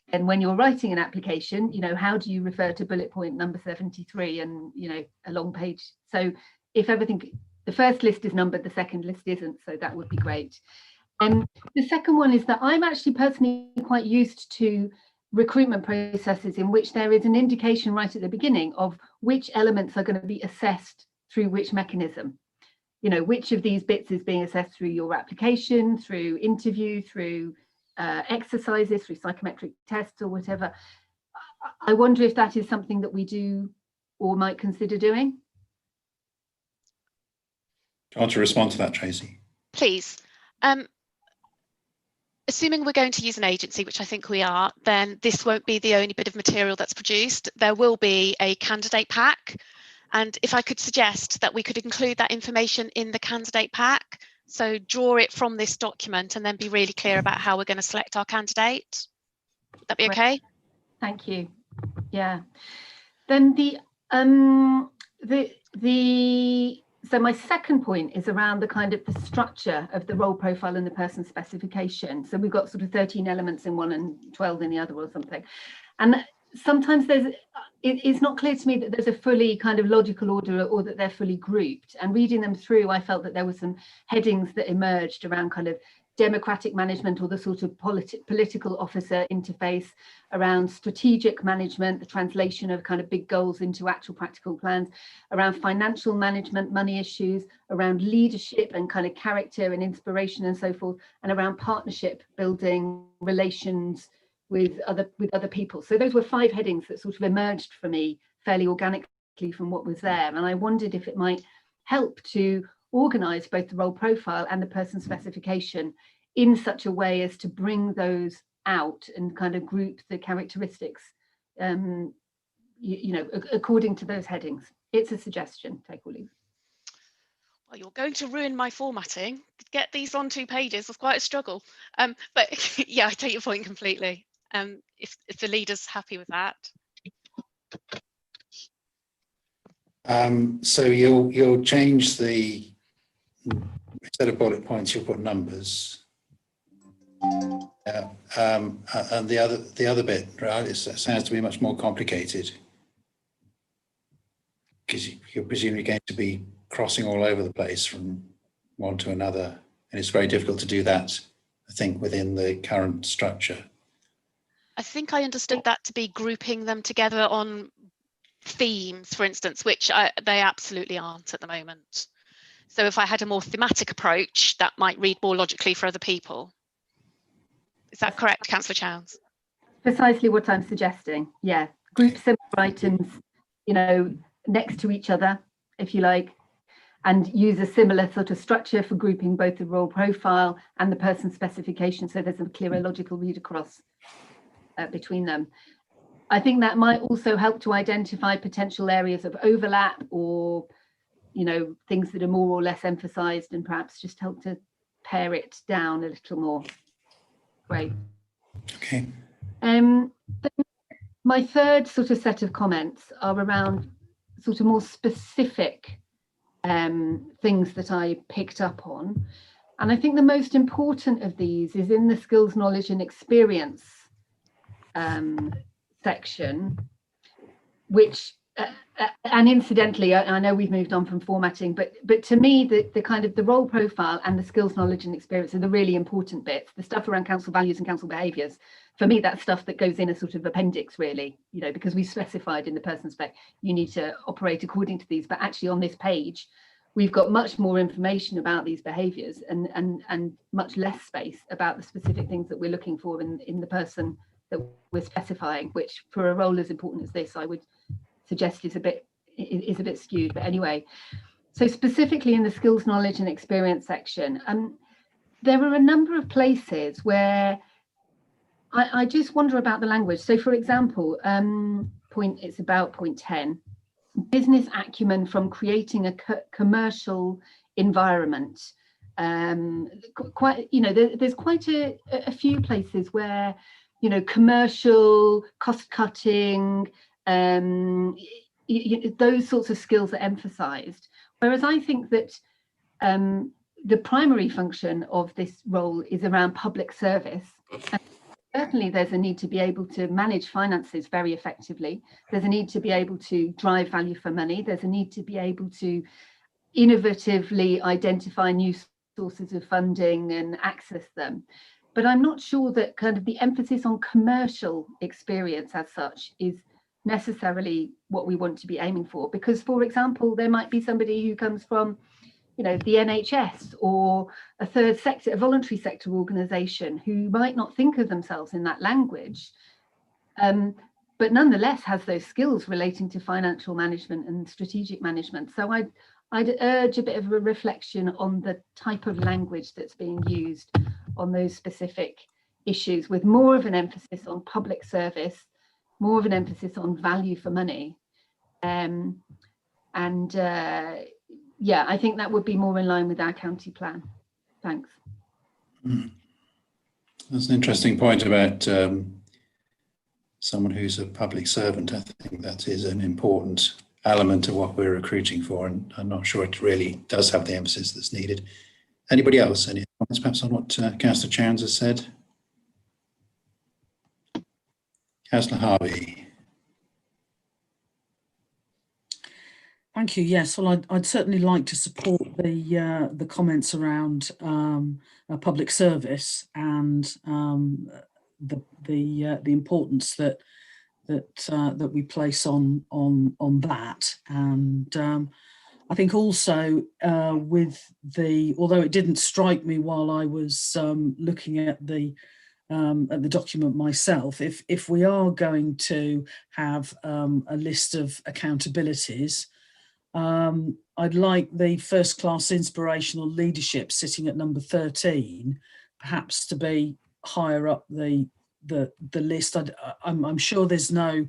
And when you're writing an application, you know, how do you refer to bullet point number 73 and, you know, a long page? So if everything, the first list is numbered, the second list isn't, so that would be great. And the second one is that I'm actually personally quite used to recruitment processes in which there is an indication right at the beginning of which elements are going to be assessed through which mechanism. You know, which of these bits is being assessed through your application, through interview, through exercises, through psychometric tests or whatever. I wonder if that is something that we do or might consider doing. Do you want to respond to that, Tracy? Please. Assuming we're going to use an agency, which I think we are, then this won't be the only bit of material that's produced. There will be a candidate pack. And if I could suggest that we could include that information in the candidate pack, so draw it from this document and then be really clear about how we're going to select our candidate. Would that be okay? Thank you. Yeah. Then so my second point is around the kind of the structure of the role profile and the person specification. So we've got sort of 13 elements in one and 12 in the other or something. And sometimes it's not clear to me that there's a fully kind of logical order or that they're fully grouped. And reading them through, I felt that there were some headings that emerged around kind of democratic management or the sort of political officer interface, around strategic management, the translation of kind of big goals into actual practical plans, around financial management, money issues, around leadership and kind of character and inspiration and so forth, and around partnership building, relations with other people. So those were 5 headings that sort of emerged for me fairly organically from what was there. And I wondered if it might help to organise both the role profile and the person specification in such a way as to bring those out and kind of group the characteristics according to those headings. It's a suggestion, take or leave. Well, you're going to ruin my formatting. Get these on 2 pages was quite a struggle. But yeah, I take your point completely. If the leader's happy with that. So you'll change the, instead of bullet points, you'll put numbers. And the other bit, right, it sounds to be much more complicated, because you're presumably going to be crossing all over the place from one to another, and it's very difficult to do that, I think, within the current structure. I think I understood that to be grouping them together on themes, for instance, which they absolutely aren't at the moment. So if I had a more thematic approach, that might read more logically for other people. Is that correct, Councillor Chowns? Precisely what I'm suggesting. Yeah, group similar items, next to each other, if you like, and use a similar sort of structure for grouping both the role profile and the person specification, so there's a clearer logical read across between them. I think that might also help to identify potential areas of overlap, or things that are more or less emphasized, and perhaps just help to pare it down a little more. Great. Okay. My third sort of set of comments are around sort of more specific things that I picked up on. And I think the most important of these is in the skills, knowledge and experience section, which, and incidentally, I know we've moved on from formatting, but to me, the kind of the role profile and the skills, knowledge and experience are the really important bits. The stuff around council values and council behaviours, for me, that's stuff that goes in a sort of appendix, really, because we specified in the person spec, you need to operate according to these. But actually on this page, we've got much more information about these behaviours and much less space about the specific things that we're looking for in the person that we're specifying, which for a role as important as this, I would suggest is a bit skewed. But anyway, so specifically in the skills, knowledge and experience section, there are a number of places where I just wonder about the language. So for example, it's about point 10, business acumen from creating a commercial environment. There's quite a few places where commercial, cost cutting, those sorts of skills are emphasized, whereas I think that the primary function of this role is around public service. And certainly there's a need to be able to manage finances very effectively. There's a need to be able to drive value for money. There's a need to be able to innovatively identify new sources of funding and access them. But I'm not sure that kind of the emphasis on commercial experience as such is necessarily what we want to be aiming for, because, for example, there might be somebody who comes from the NHS or a third sector, a voluntary sector organisation, who might not think of themselves in that language, but nonetheless has those skills relating to financial management and strategic management. So I'd urge a bit of a reflection on the type of language that's being used on those specific issues, with more of an emphasis on public service, more of an emphasis on value for money. Yeah, I think that would be more in line with our county plan. Thanks. That's an interesting point about someone who's a public servant. I think that is an important element of what we're recruiting for, and I'm not sure it really does have the emphasis that's needed. Anybody else? Any comments perhaps on what Councillor Chowns has said? Councillor Harvey. Thank you. Yes, well, I'd certainly like to support the comments around public service and the importance that we place on that. And I think also although it didn't strike me while I was looking at the document myself, if we are going to have a list of accountabilities, I'd like the first class inspirational leadership sitting at number 13, perhaps to be higher up the list. I'm sure there's no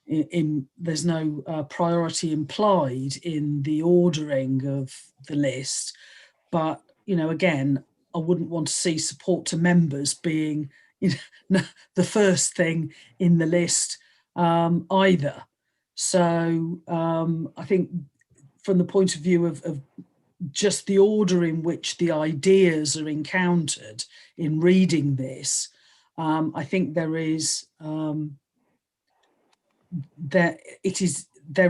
there's no priority implied in the ordering of the list, but again, I wouldn't want to see support to members being the first thing in the list either. So I think from the point of view of just the order in which the ideas are encountered in reading this, I think there is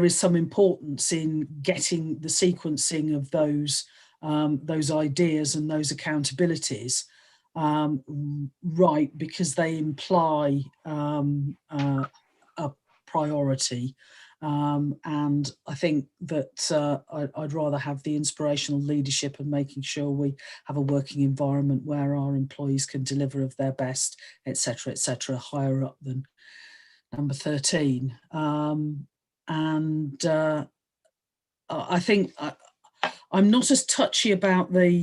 some importance in getting the sequencing of those ideas and those accountabilities right, because they imply a priority. And I think that I'd rather have the inspirational leadership and making sure we have a working environment where our employees can deliver of their best, etc., higher up than number 13. I think I'm not as touchy about the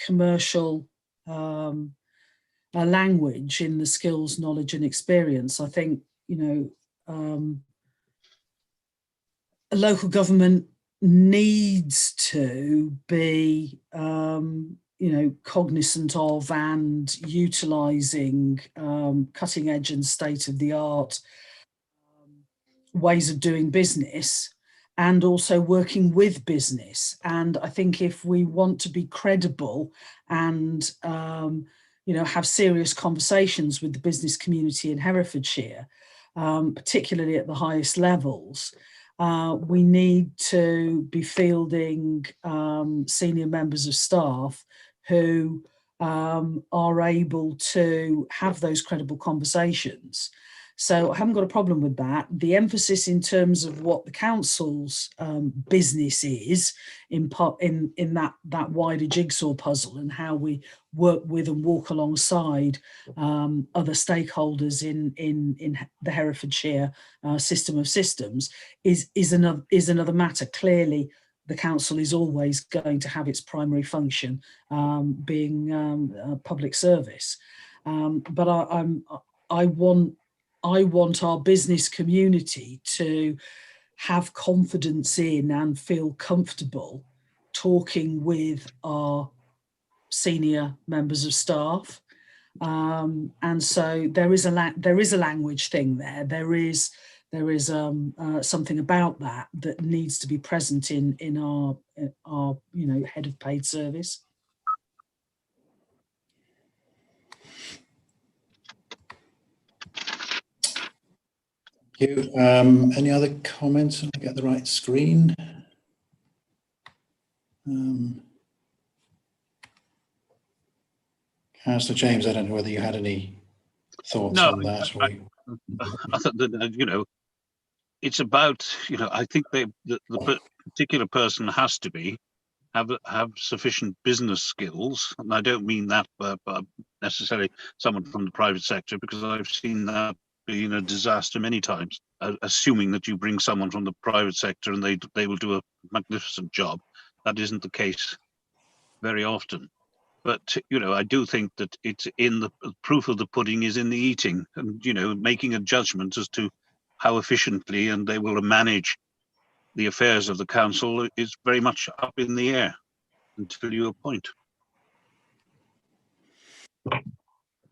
commercial language in the skills, knowledge and experience. I think, a local government needs to be, cognizant of and utilising cutting edge and state of the art ways of doing business, and also working with business. And I think if we want to be credible and have serious conversations with the business community in Herefordshire, particularly at the highest levels, we need to be fielding senior members of staff who are able to have those credible conversations. So I haven't got a problem with that. The emphasis in terms of what the council's business is in that wider jigsaw puzzle, and how we work with and walk alongside other stakeholders in the Herefordshire system of systems is another matter. Clearly, the council is always going to have its primary function being public service, but I want our business community to have confidence in and feel comfortable talking with our senior members of staff, and so there is a language thing there. There is something about that needs to be present in our head of paid service. Thank you. Any other comments? Let me get the right screen. Councillor James, I don't know whether you had any thoughts on that. Other than, it's about, I think the particular person has to have sufficient business skills, and I don't mean that necessarily someone from the private sector, because I've seen that being a disaster many times. Assuming that you bring someone from the private sector and they will do a magnificent job, that isn't the case very often. But I do think that it's in the proof of the pudding is in the eating, and making a judgment as to how efficiently and they will manage the affairs of the council is very much up in the air until you appoint.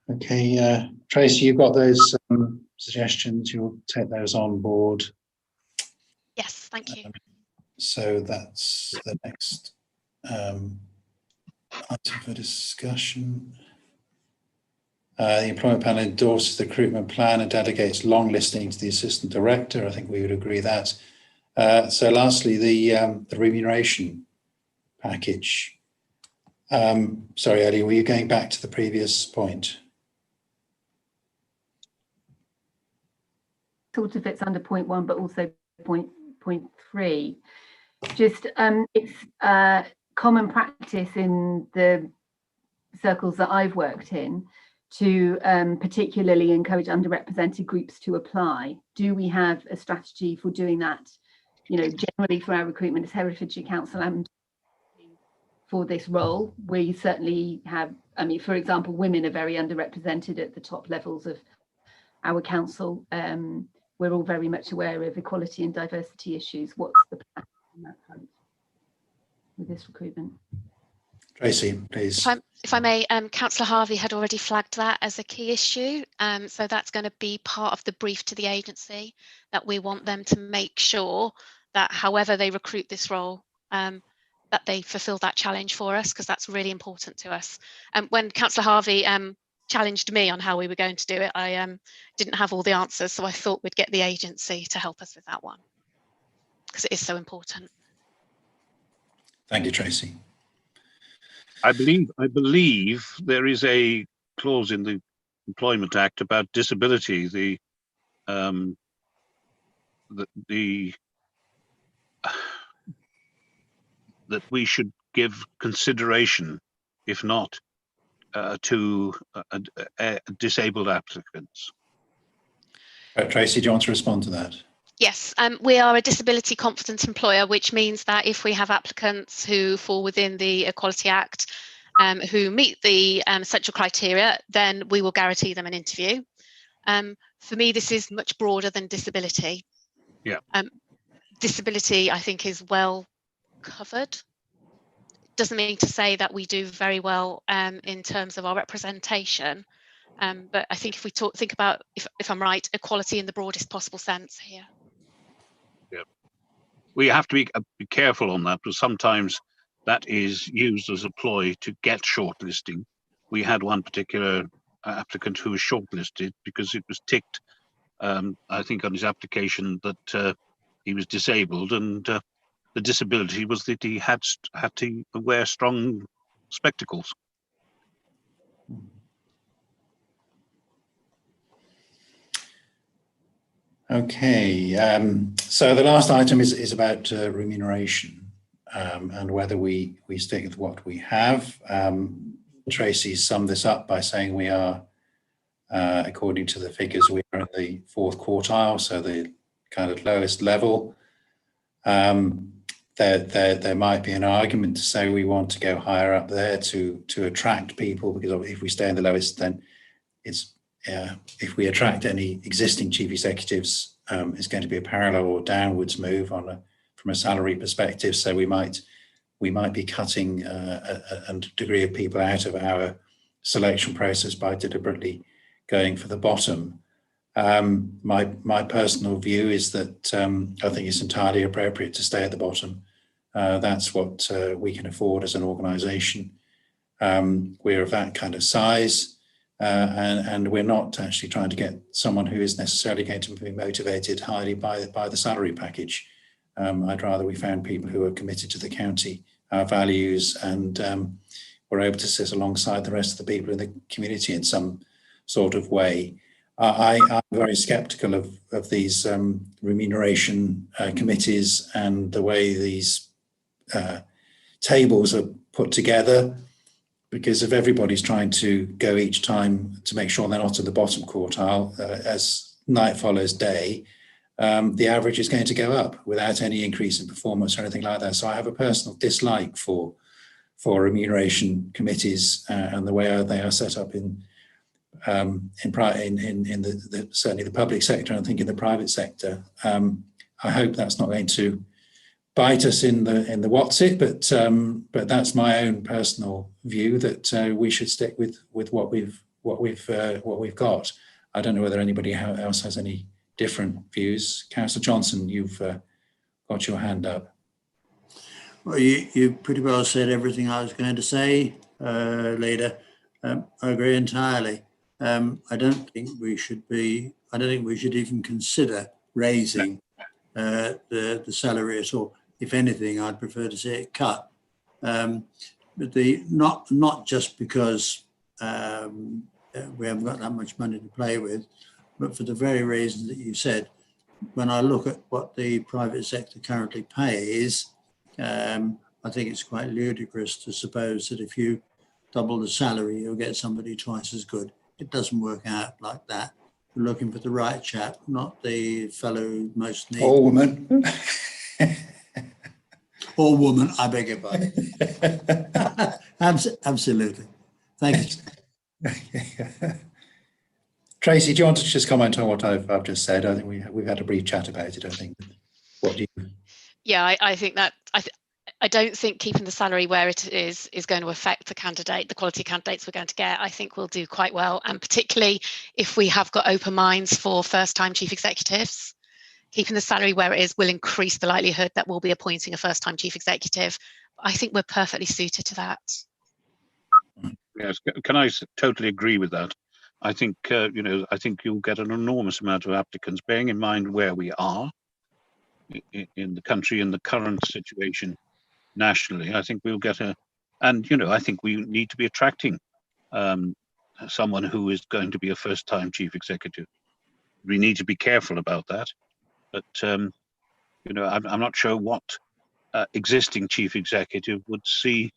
Okay, Tracy, you've got those suggestions. You'll take those on board. Yes, thank you. So that's the next item for discussion. The employment panel endorses the recruitment plan and delegates long listing to the assistant director. I think we would agree that. So lastly, the remuneration package. Sorry, Ellie, were you going back to the previous point? Sort of fits under point 1, but also point 3. Just it's common practice in the circles that I've worked in to particularly encourage underrepresented groups to apply. Do we have a strategy for doing that? Generally for our recruitment as Herefordshire Council and for this role, we certainly have, for example, women are very underrepresented at the top levels of our council, we're all very much aware of equality and diversity issues. What's the plan on that front with this recruitment? Tracy, please. If I may, Councillor Harvey had already flagged that as a key issue. So that's going to be part of the brief to the agency, that we want them to make sure that however they recruit this role, that they fulfil that challenge for us, because that's really important to us. When Councillor Harvey challenged me on how we were going to do it, I didn't have all the answers, so I thought we'd get the agency to help us with that one, because it is so important. Thank you, Tracy. I believe there is a clause in the Employment Act about disability. That we should give consideration, if not to disabled applicants. Tracy, do you want to respond to that? Yes, we are a disability confident employer, which means that if we have applicants who fall within the Equality Act, who meet the essential criteria, then we will guarantee them an interview. For me, this is much broader than disability. Yeah. Disability, I think, is well covered. Doesn't mean to say that we do very well in terms of our representation. But I think if we think about, if I'm right, equality in the broadest possible sense here. Yeah, we have to be careful on that, because sometimes that is used as a ploy to get shortlisting. We had one particular applicant who was shortlisted because it was ticked, I think, on his application that he was disabled, and the disability was that he had to wear strong spectacles. Okay, so the last item is about remuneration and whether we stick with what we have. Tracy summed this up by saying we are, according to the figures, we are in the 4th quartile, so the kind of lowest level. There might be an argument to say we want to go higher up there to attract people, because if we stay in the lowest, then it's if we attract any existing chief executives, it's going to be a parallel or downwards move from a salary perspective. So we might be cutting a degree of people out of our selection process by deliberately going for the bottom. My personal view is that I think it's entirely appropriate to stay at the bottom. That's what we can afford as an organisation. We're of that kind of size. And we're not actually trying to get someone who is necessarily going to be motivated highly by the salary package. I'd rather we found people who are committed to the county, our values, and were able to sit alongside the rest of the people in the community in some sort of way. I'm very sceptical of these remuneration committees and the way these tables are put together. Because if everybody's trying to go each time to make sure they're not in the bottom quartile, as night follows day, the average is going to go up without any increase in performance or anything like that. So I have a personal dislike for remuneration committees and the way they are set up in certainly the public sector, and I think in the private sector. I hope that's not going to bite us in the what's it, but that's my own personal view, that we should stick with what we've got. I don't know whether anybody else has any different views. Councillor Johnson, you've got your hand up. Well, you pretty well said everything I was going to say, Leader. I agree entirely. I don't think we should even consider raising the salary at all. If anything, I'd prefer to see it cut. But not just because we haven't got that much money to play with, but for the very reasons that you said. When I look at what the private sector currently pays, I think it's quite ludicrous to suppose that if you double the salary, you'll get somebody twice as good. It doesn't work out like that. We're looking for the right chap, not the fellow most needy. Or woman. Or woman, I beg your pardon. Absolutely. Thank you. Tracy, do you want to just comment on what I've just said? I think we've had a brief chat about it. I think. What do you? Yeah, I think that I don't think keeping the salary where it is going to affect the quality of candidates we're going to get. I think we'll do quite well, and particularly if we have got open minds for first-time chief executives. Keeping the salary where it is will increase the likelihood that we'll be appointing a first-time chief executive. I think we're perfectly suited to that. Yes, can I totally agree with that? I think, I think you'll get an enormous amount of applicants, bearing in mind where we are in the country, in the current situation nationally. I think we'll get I think we need to be attracting someone who is going to be a first-time chief executive. We need to be careful about that. But, I'm not sure what existing chief executive would see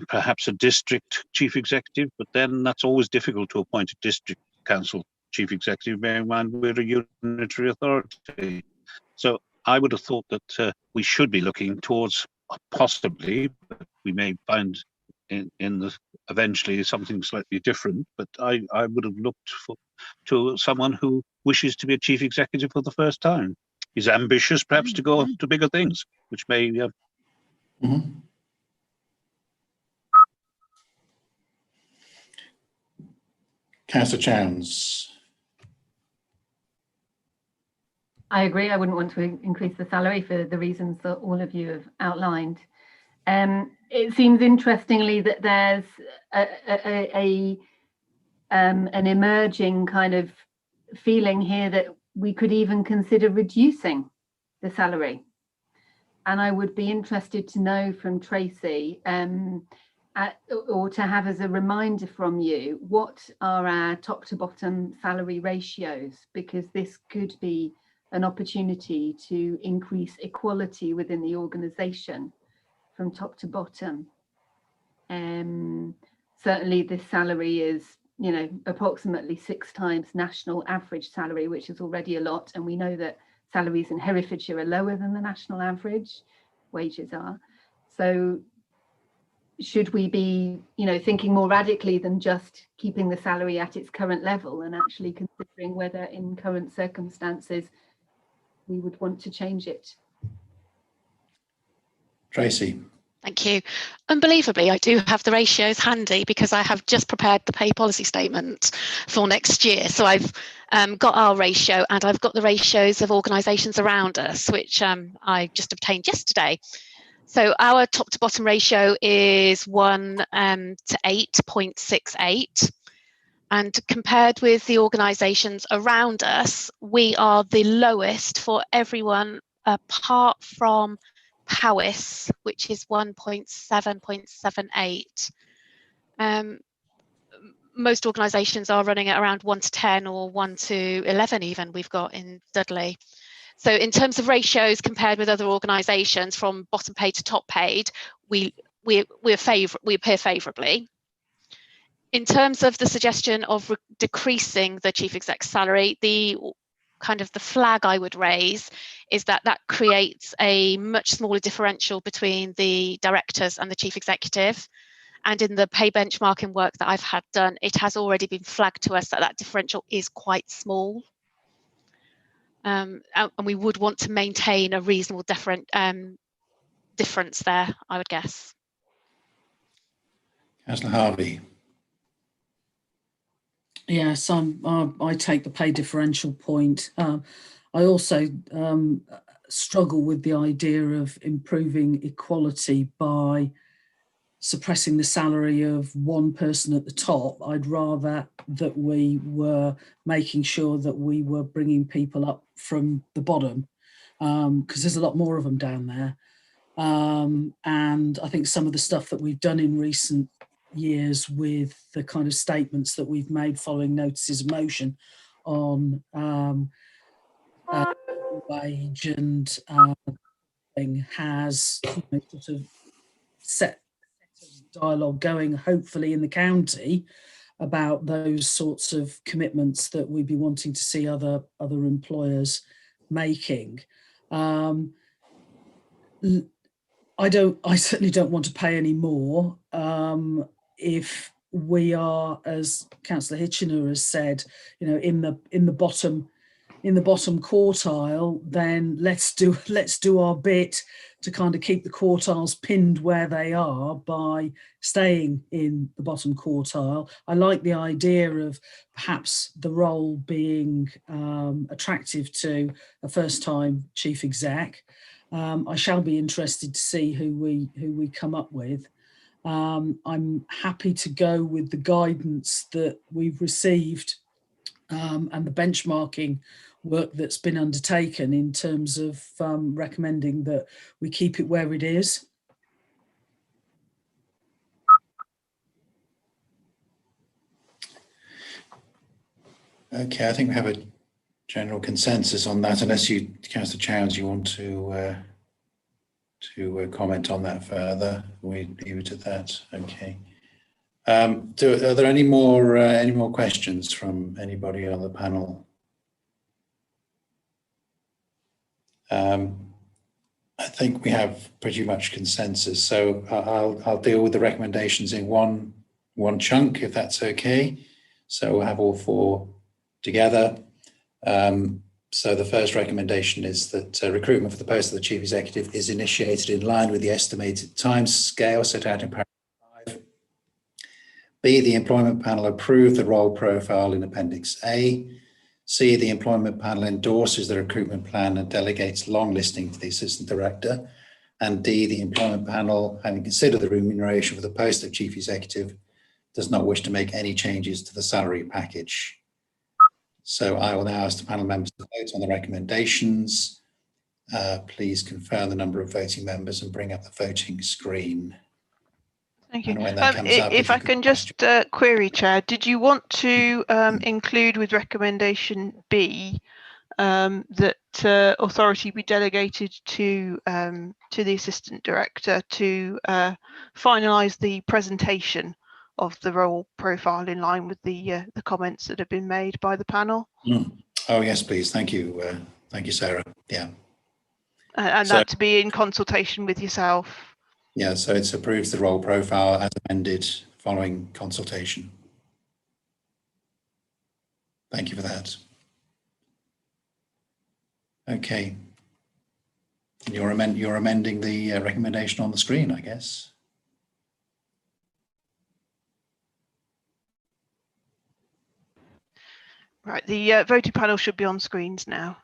perhaps a district chief executive, but then that's always difficult to appoint a district council chief executive, bearing in mind we're a unitary authority. So I would have thought that we should be looking towards possibly, but we may find in the eventually something slightly different, but I would have looked to someone who wishes to be a chief executive for the first time. Is ambitious perhaps to go to bigger things, which may Councillor Chowns. I agree. I wouldn't want to increase the salary for the reasons that all of you have outlined. It seems interestingly that there's an emerging kind of feeling here that we could even consider reducing the salary. And I would be interested to know from Tracy, or to have as a reminder from you, what are our top to bottom salary ratios? Because this could be an opportunity to increase equality within the organisation from top to bottom. Certainly this salary is, approximately 6 times national average salary, which is already a lot. And we know that salaries in Herefordshire are lower than the national average, wages are. So should we be, thinking more radically than just keeping the salary at its current level, and actually considering whether in current circumstances we would want to change it? Tracy. Thank you. Unbelievably, I do have the ratios handy because I have just prepared the pay policy statement for next year. So I've got our ratio, and I've got the ratios of organisations around us, which I just obtained yesterday. So our top to bottom ratio is 1 to 8.68. And compared with the organisations around us, we are the lowest for everyone apart from Powys, which is 1.7.78. Most organisations are running at around 1 to 10 or 1 to 11 even, we've got in Dudley. So in terms of ratios compared with other organisations from bottom paid to top paid, we appear favourably. In terms of the suggestion of decreasing the chief exec's salary, the flag I would raise is that creates a much smaller differential between the directors and the chief executive. And in the pay benchmarking work that I've had done, it has already been flagged to us that differential is quite small. And we would want to maintain a reasonable difference there, I would guess. Councillor Harvey. Yes, I take the pay differential point. I also struggle with the idea of improving equality by suppressing the salary of one person at the top. I'd rather that we were making sure that we were bringing people up from the bottom, because there's a lot more of them down there. And I think some of the stuff that we've done in recent years with the kind of statements that we've made following notices of motion on wage and thing has sort of set dialogue going, hopefully in the county, about those sorts of commitments that we'd be wanting to see other employers making. I certainly don't want to pay any more if we are, as Councillor Hitchener has said, you know, in the bottom quartile, then let's do our bit to kind of keep the quartiles pinned where they are by staying in the bottom quartile. I like the idea of perhaps the role being attractive to a first-time chief exec. I shall be interested to see who we come up with. I'm happy to go with the guidance that we've received and the benchmarking work that's been undertaken in terms of recommending that we keep it where it is. Okay, I think we have a general consensus on that, unless you, Councillor Chowns, you want to comment on that further. We leave it at that. Okay. Are there any more questions from anybody on the panel? I think we have pretty much consensus, so I'll deal with the recommendations in one chunk, if that's okay. So we'll have all four together. So the first recommendation is that recruitment for the post of the Chief Executive is initiated in line with the estimated time scale set out in paragraph 5. B, the employment panel approve the role profile in Appendix A. C, the employment panel endorses the recruitment plan and delegates long listing to the Assistant Director. And D, the employment panel, having considered the remuneration for the post of Chief Executive, does not wish to make any changes to the salary package. So I will now ask the panel members to vote on the recommendations. Please confirm the number of voting members and bring up the voting screen. Thank you. If I can just query, Chair, did you want to include with recommendation B that authority be delegated to the Assistant Director to finalise the presentation of the role profile in line with the comments that have been made by the panel? Oh yes, please. Thank you. Thank you, Sarah. Yeah. And so, that to be in consultation with yourself. Yeah, so it approves the role profile as amended following consultation. Thank you for that. Okay. You're amending the recommendation on the screen, I guess. Right, the voting panel should be on screens now.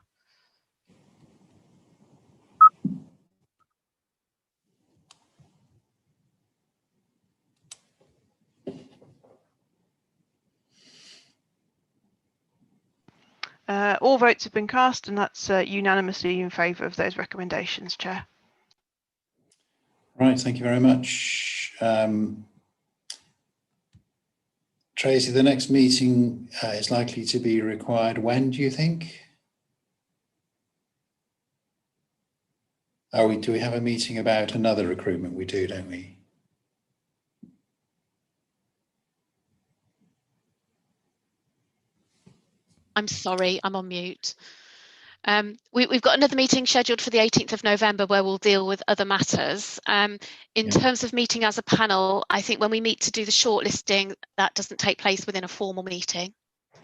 All votes have been cast, and that's unanimously in favour of those recommendations, Chair. Right, thank you very much. Tracy, the next meeting is likely to be required when, do you think? Do we have a meeting about another recruitment? We do, don't we? I'm sorry, I'm on mute. We've got another meeting scheduled for the 18th of November where we'll deal with other matters. In terms of meeting as a panel, I think when we meet to do the shortlisting, that doesn't take place within a formal meeting,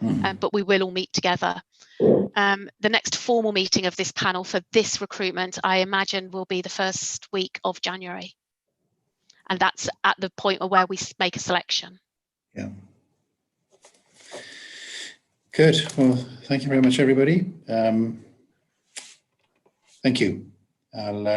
but we will all meet together. The next formal meeting of this panel for this recruitment, I imagine, will be the first week of January. And that's at the point where we make a selection. Yeah. Good. Well, thank you very much, everybody. Thank you. I'll